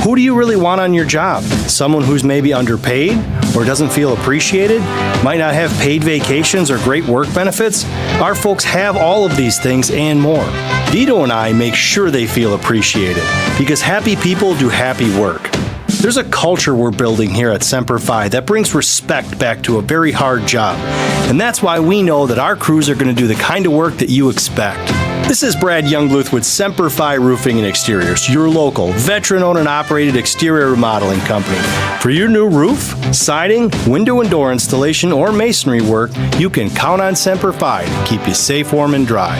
Who do you really want on your job? Someone who's maybe underpaid or doesn't feel appreciated? Might not have paid vacations or great work benefits? Our folks have all of these things and more. Vito and I make sure they feel appreciated because happy people do happy work. There's a culture we're building here at Semper Fi that brings respect back to a very hard job. And that's why we know that our crews are going to do the kind of work that you expect. This is Brad Youngluth with Semper Fi Roofing and Exteriors, your local, veteran-owned and operated exterior remodeling company. For your new roof, siding, window and door installation, or masonry work, you can count on Semper Fi to keep you safe, warm, and dry.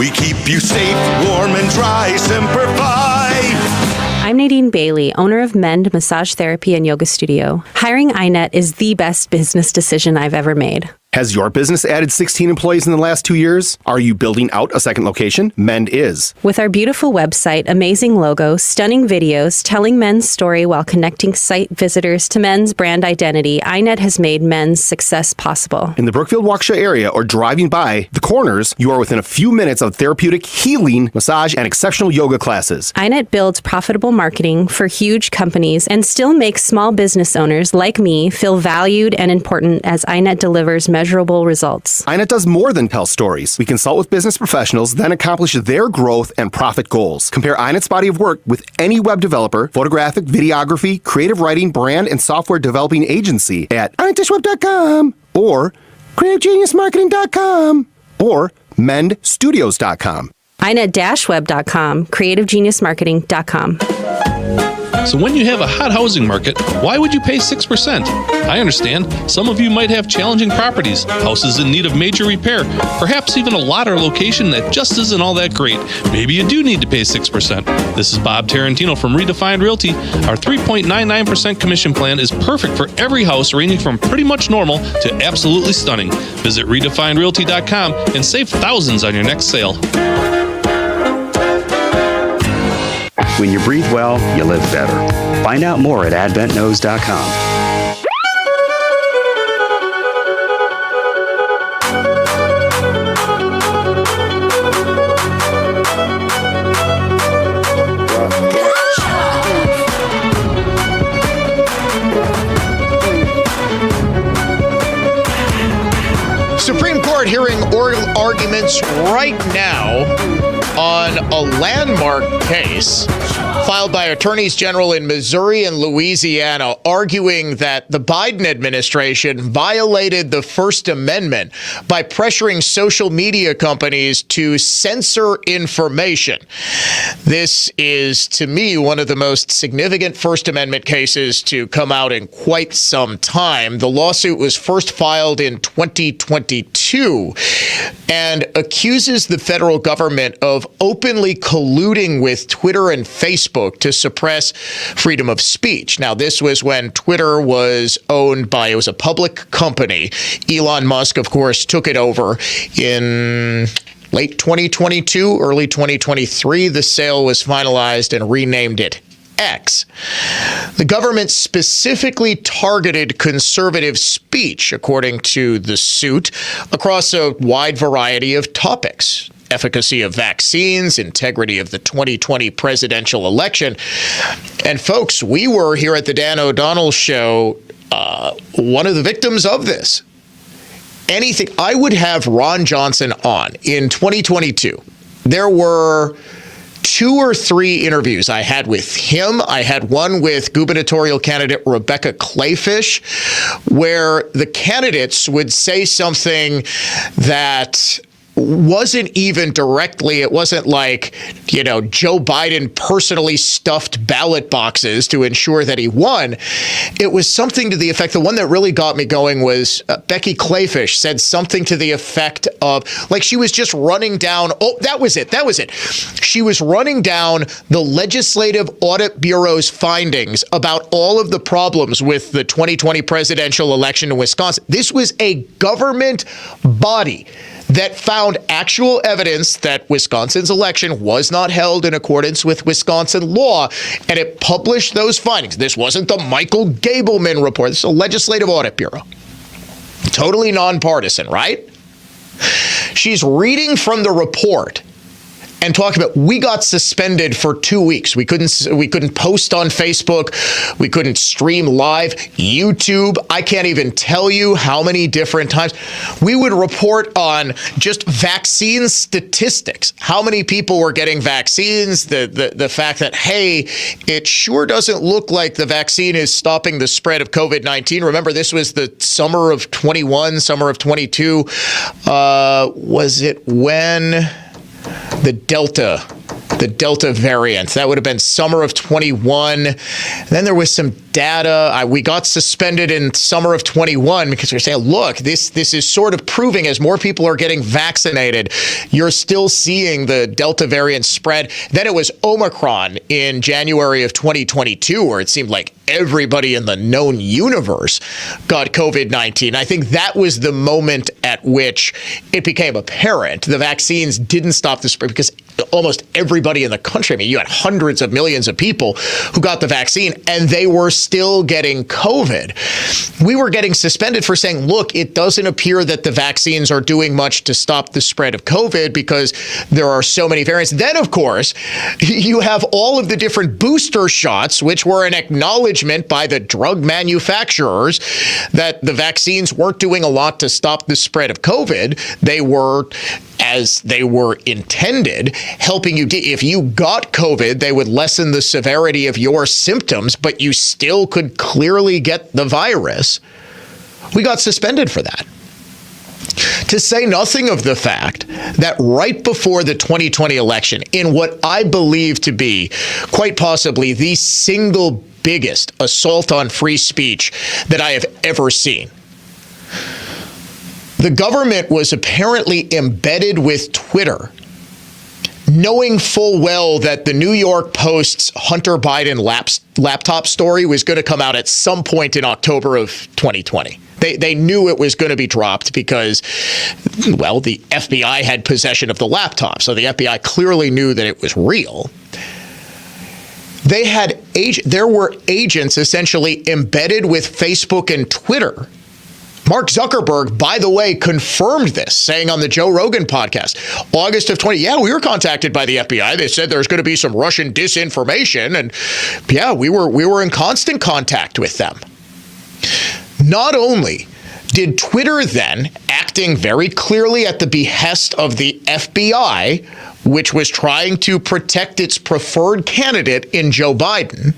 We keep you safe, warm, and dry, Semper Fi. I'm Nadine Bailey, owner of Mend Massage Therapy and Yoga Studio. Hiring iNet is the best business decision I've ever made. Has your business added 16 employees in the last 2 years? Are you building out a second location? Mend is. With our beautiful website, amazing logo, stunning videos, telling Mend's story while connecting site visitors to Mend's brand identity, iNet has made Mend's success possible. In the Brookfield Waukesha area or driving by the Corners, you are within a few minutes of therapeutic healing, massage, and exceptional yoga classes. iNet builds profitable marketing for huge companies and still makes small business owners like me feel valued and important as iNet delivers measurable results. iNet does more than tell stories. We consult with business professionals, then accomplish their growth and profit goals. Compare iNet's body of work with any web developer, photographic, videography, creative writing, brand, and software developing agency at iNetDashWeb.com or CreativeGeniusMarketing.com or MendStudios.com. iNet-web.com, CreativeGeniusMarketing.com. So when you have a hot housing market, why would you pay 6%? I understand. Some of you might have challenging properties, houses in need of major repair, perhaps even a lot or location that just isn't all that great. Maybe you do need to pay 6%. This is Bob Tarantino from Redefined Realty. Our 3.99% commission plan is perfect for every house ranging from pretty much normal to absolutely stunning. Visit redefinedrealty.com and save thousands on your next sale. When you breathe well, you live better. Find out more at adventknows.com. Supreme Court hearing oral arguments right now on a landmark case filed by attorneys general in Missouri and Louisiana, arguing that the Biden administration violated the First Amendment by pressuring social media companies to censor information. This is, to me, one of the most significant First Amendment cases to come out in quite some time. The lawsuit was first filed in 2022 and accuses the federal government of openly colluding with Twitter and Facebook to suppress freedom of speech. Now, this was when Twitter was owned by, it was a public company. Elon Musk, of course, took it over in late 2022, early 2023. The sale was finalized and renamed it X. The government specifically targeted conservative speech, according to the suit, across a wide variety of topics. Efficacy of vaccines, integrity of the 2020 presidential election. And folks, we were here at the Dan O'Donnell Show, one of the victims of this. I would have Ron Johnson on in 2022. There were 2 or 3 interviews I had with him. I had one with gubernatorial candidate Rebecca Kleefisch, where the candidates would say something that wasn't even directly, it wasn't like, Joe Biden personally stuffed ballot boxes to ensure that he won. It was something to the effect, the one that really got me going was Becky Kleefisch said something to the effect of, like she was just running down, that was it. She was running down the Legislative Audit Bureau's findings about all of the problems with the 2020 presidential election in Wisconsin. This was a government body that found actual evidence that Wisconsin's election was not held in accordance with Wisconsin law, and it published those findings. This wasn't the Michael Gableman report. This is a Legislative Audit Bureau. Totally nonpartisan, right? She's reading from the report and talking about, we got suspended for 2 weeks. We couldn't post on Facebook. We couldn't stream live. YouTube, I can't even tell you how many different times. We would report on just vaccine statistics, how many people were getting vaccines, the fact that, hey, it sure doesn't look like the vaccine is stopping the spread of COVID-19. Remember, this was the summer of 21, summer of 22. Was it when the Delta the Delta variant. That would have been summer of 21. Then there was some data. We got suspended in summer of 21 because we were saying, look, this is sort of proving as more people are getting vaccinated, you're still seeing the Delta variant spread. Then it was Omicron in January of 2022, where it seemed like everybody in the known universe got COVID-19. I think that was the moment at which it became apparent the vaccines didn't stop the spread, because almost everybody in the country, I mean, you had hundreds of millions of people who got the vaccine and they were still getting COVID. We were getting suspended for saying, look, it doesn't appear that the vaccines are doing much to stop the spread of COVID because there are so many variants. Then, of course, you have all of the different booster shots, which were an acknowledgement by the drug manufacturers that the vaccines weren't doing a lot to stop the spread of COVID. They were, as they were intended, helping you. If you got COVID, they would lessen the severity of your symptoms, but you still could clearly get the virus. We got suspended for that. To say nothing of the fact that right before the 2020 election, in what I believe to be quite possibly the single biggest assault on free speech that I have ever seen, the government was apparently embedded with Twitter, knowing full well that the New York Post's Hunter Biden laptop story was going to come out at some point in October of 2020. They knew it was going to be dropped because, well, the FBI had possession of the laptop. So the FBI clearly knew that it was real. There were agents essentially embedded with Facebook and Twitter. Mark Zuckerberg, by the way, confirmed this, saying on the Joe Rogan podcast, August of 20, we were contacted by the FBI. They said there's going to be some Russian disinformation. And we were in constant contact with them. Not only did Twitter then, acting very clearly at the behest of the FBI, which was trying to protect its preferred candidate in Joe Biden,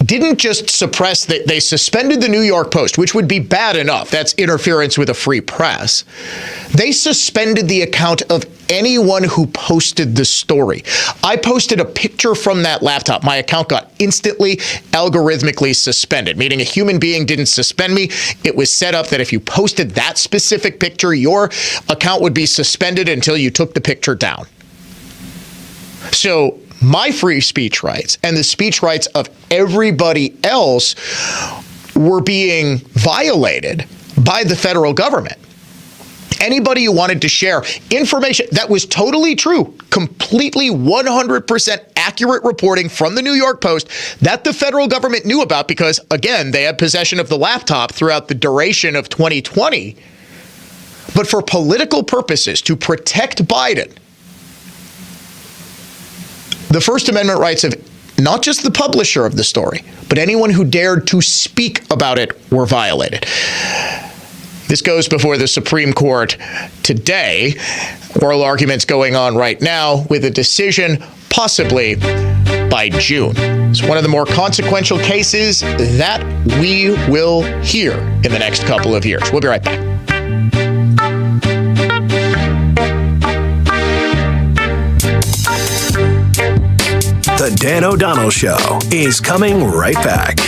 didn't just suppress that, they suspended the New York Post, which would be bad enough. That's interference with a free press. They suspended the account of anyone who posted the story. I posted a picture from that laptop. My account got instantly algorithmically suspended, meaning a human being didn't suspend me. It was set up that if you posted that specific picture, your account would be suspended until you took the picture down. So my free speech rights and the speech rights of everybody else were being violated by the federal government. Anybody who wanted to share information that was totally true, completely 100% accurate reporting from the New York Post that the federal government knew about because, again, they had possession of the laptop throughout the duration of 2020. But for political purposes, to protect Biden, the First Amendment rights of not just the publisher of the story, but anyone who dared to speak about it were violated. This goes before the Supreme Court today. Oral arguments going on right now with a decision possibly by June. It's one of the more consequential cases that we will hear in the next couple of years. We'll be right back. The Dan O'Donnell Show is coming right back.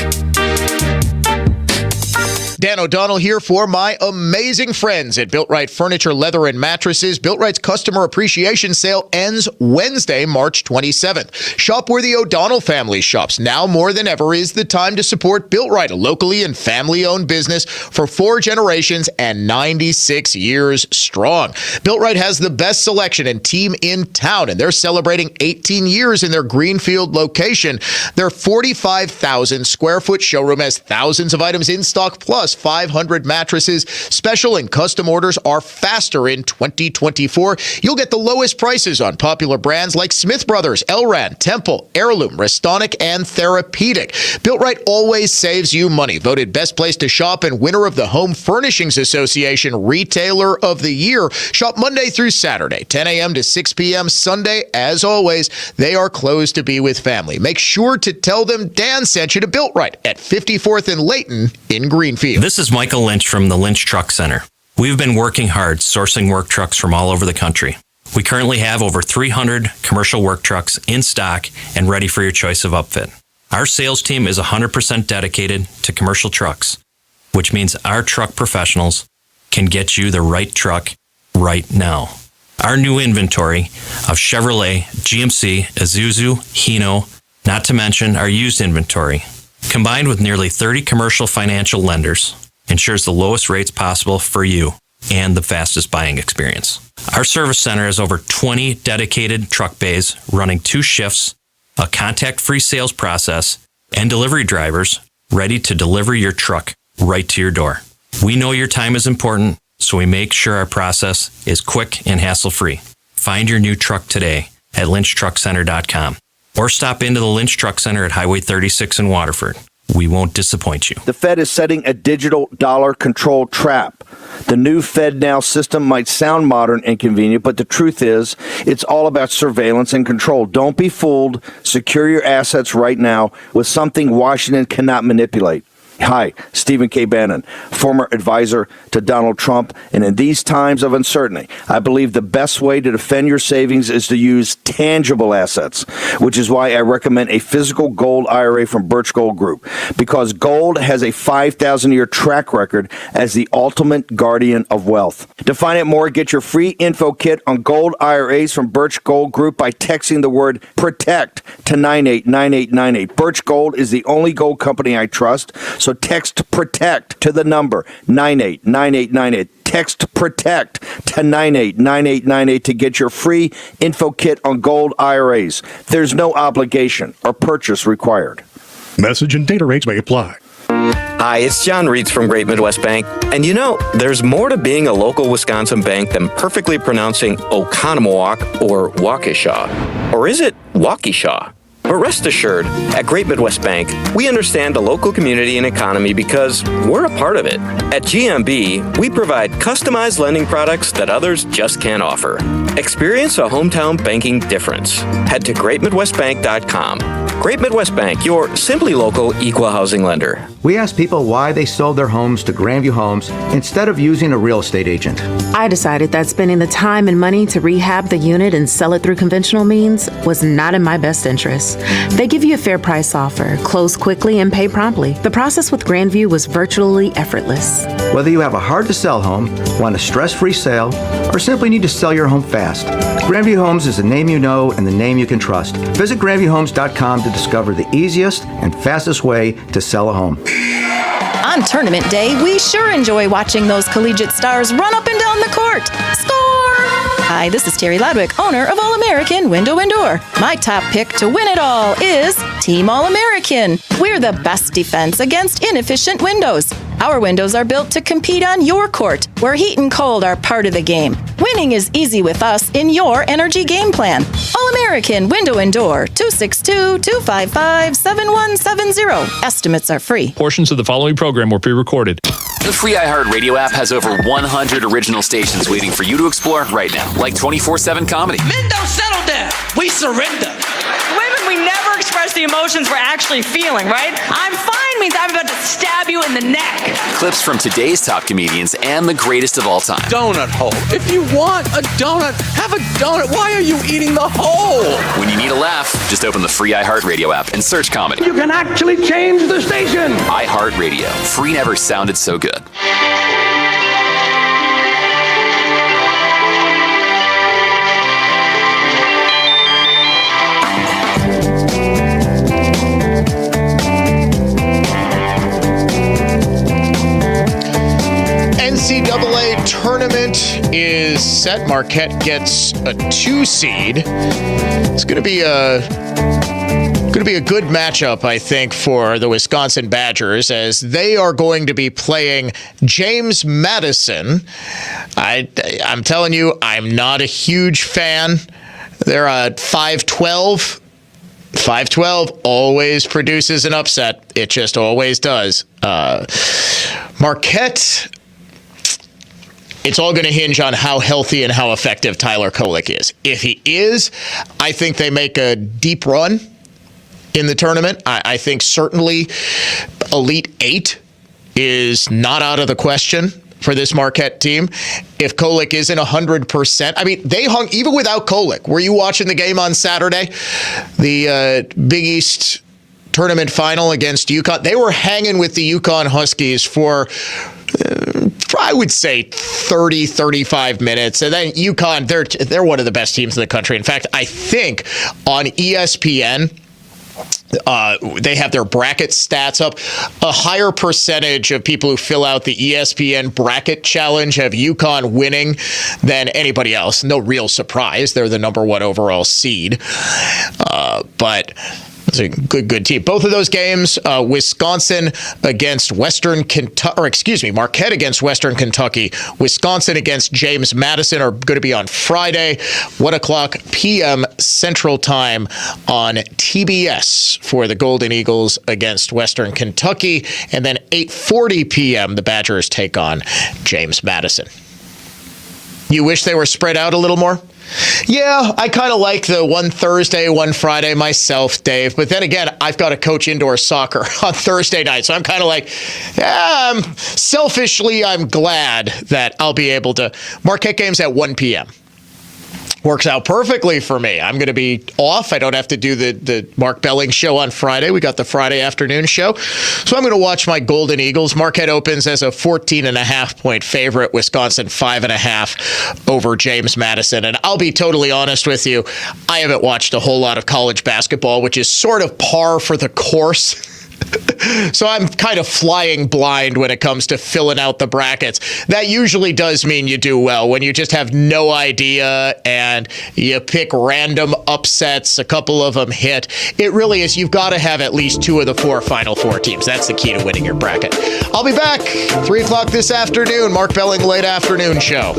Dan O'Donnell here for my amazing friends at Built-Right Furniture, Leather, and Mattresses. Built-Right's Customer Appreciation Sale ends Wednesday, March 27th. Shop where the O'Donnell family shops. Now more than ever is the time to support Built-Right, a locally and family-owned business for 4 generations and 96 years strong. Built-Right has the best selection and team in town, and they're celebrating 18 years in their Greenfield location. Their 45,000 square foot showroom has thousands of items in stock, plus 500 mattresses. Special and custom orders are faster in 2024. You'll get the lowest prices on popular brands like Smith Brothers, Elran, Temple, Heirloom, Restonic, and Therapeutic. Built-Right always saves you money. Voted best place to shop and winner of the Home Furnishings Association Retailer of the Year. Shop Monday through Saturday, 10 a.m. to 6 p.m. Sunday, as always, they are closed to be with family. Make sure to tell them Dan sent you to Built-Right at 54th and Layton in Greenfield. This is Michael Lynch from the Lynch Truck Center. We've been working hard sourcing work trucks from all over the country. We currently have over 300 commercial work trucks in stock and ready for your choice of upfit. Our sales team is 100% dedicated to commercial trucks, which means our truck professionals can get you the right truck right now. Our new inventory of Chevrolet, GMC, Isuzu, Hino, not to mention our used inventory, combined with nearly 30 commercial financial lenders, ensures the lowest rates possible for you and the fastest buying experience. Our service center has over 20 dedicated truck bays running 2 shifts, a contact-free sales process, and delivery drivers ready to deliver your truck right to your door. We know your time is important, so we make sure our process is quick and hassle-free. Find your new truck today at lynchtruckcenter.com or stop into the Lynch Truck Center at Highway 36 in Waterford. We won't disappoint you. The Fed is setting a digital dollar control trap. The new FedNow system might sound modern and convenient, but the truth is, it's all about surveillance and control. Don't be fooled. Secure your assets right now with something Washington cannot manipulate. Hi, Stephen K. Bannon, former advisor to Donald Trump. And in these times of uncertainty, I believe the best way to defend your savings is to use tangible assets, which is why I recommend a physical gold IRA from Birch Gold Group, because gold has a 5,000-year track record as the ultimate guardian of wealth. To find out more, get your free info kit on gold IRAs from Birch Gold Group by texting the word PROTECT to 989898. Birch Gold is the only gold company I trust. So text PROTECT to the number 989898. Text PROTECT to 989898 to get your free info kit on gold IRAs. There's no obligation or purchase required. Message and data rates may apply. Hi, it's John Reitz from Great Midwest Bank. And you know, there's more to being a local Wisconsin bank than perfectly pronouncing Oconomowoc or Waukesha. Or is it Waukesha? But rest assured, at Great Midwest Bank, we understand the local community and economy because we're a part of it. At GMB, we provide customized lending products that others just can't offer. Experience a hometown banking difference. Head to greatmidwestbank.com. Great Midwest Bank, your simply local equal housing lender. We asked people why they sold their homes to Grandview Homes instead of using a real estate agent. I decided that spending the time and money to rehab the unit and sell it through conventional means was not in my best interest. They give you a fair price offer, close quickly, and pay promptly. The process with Grandview was virtually effortless. Whether you have a hard-to-sell home, want a stress-free sale, or simply need to sell your home fast, Grandview Homes is the name you know and the name you can trust. Visit GrandviewHomes.com to discover the easiest and fastest way to sell a home. On tournament day, we sure enjoy watching those collegiate stars run up and down the court. Score! Hi, this is Terry Ladwick, owner of All-American Window and Door. My top pick to win it all is Team All-American. We're the best defense against inefficient windows. Our windows are built to compete on your court, where heat and cold are part of the game. Winning is easy with us in your energy game plan. All-American Window and Door, 262-255-7170. Estimates are free. Portions of the following program were pre-recorded. The free iHeartRadio app has over 100 original stations waiting for you to explore right now, like 24/7 comedy. Men don't settle down. We surrender. Women, we never express the emotions we're actually feeling, right? I'm fine means I'm about to stab you in the neck. Clips from today's top comedians and the greatest of all time. Donut hole. If you want a donut, have a donut. Why are you eating the hole? When you need a laugh, just open the free iHeartRadio app and search comedy. You can actually change the station. iHeartRadio. Free never sounded so good. NCAA tournament is set. Marquette gets a 2 seed. It's going to be a good matchup, I think, for the Wisconsin Badgers, as they are going to be playing James Madison. I'm telling you, I'm not a huge fan. They're at 5-12. 5-12 always produces an upset. It just always does. Marquette, it's all going to hinge on how healthy and how effective Tyler Kolek is. If he is, I think they make a deep run in the tournament. I think certainly Elite 8 is not out of the question for this Marquette team. If Kolek isn't 100%, I mean, they hung, even without Kolek. Were you watching the game on Saturday? The Big East tournament final against UConn. They were hanging with the UConn Huskies for, I would say, 30, 35 minutes. And then UConn, they're one of the best teams in the country. In fact, I think on ESPN, they have their bracket stats up. A higher percentage of people who fill out the ESPN bracket challenge have UConn winning than anybody else. No real surprise. They're the number 1 overall seed. But it's a good team. Both of those games, Wisconsin against Western Kentucky, or excuse me, Marquette against Western Kentucky, Wisconsin against James Madison are going to be on Friday, 1:00 p.m. Central Time on TBS for the Golden Eagles against Western Kentucky, and then 8:40 p.m. the Badgers take on James Madison. You wish they were spread out a little more? Yeah, I kind of like the one Thursday, one Friday myself, Dave. But then again, I've got to coach indoor soccer on Thursday night. So I'm kind of like, selfishly, I'm glad that I'll be able to. Marquette games at 1 p.m. Works out perfectly for me. I'm going to be off. I don't have to do the Mark Belling show on Friday. We got the Friday afternoon show. So I'm going to watch my Golden Eagles. Marquette opens as a 14.5-point favorite. Wisconsin 5.5 over James Madison. And I'll be totally honest with you, I haven't watched a whole lot of college basketball, which is sort of par for the course. So I'm kind of flying blind when it comes to filling out the brackets. That usually does mean you do well when you just have no idea and you pick random upsets. A couple of them hit. It really is. You've got to have at least 2 of the 4 Final Four teams. That's the key to winning your bracket. I'll be back 3 o'clock this afternoon. Mark Belling Late Afternoon Show.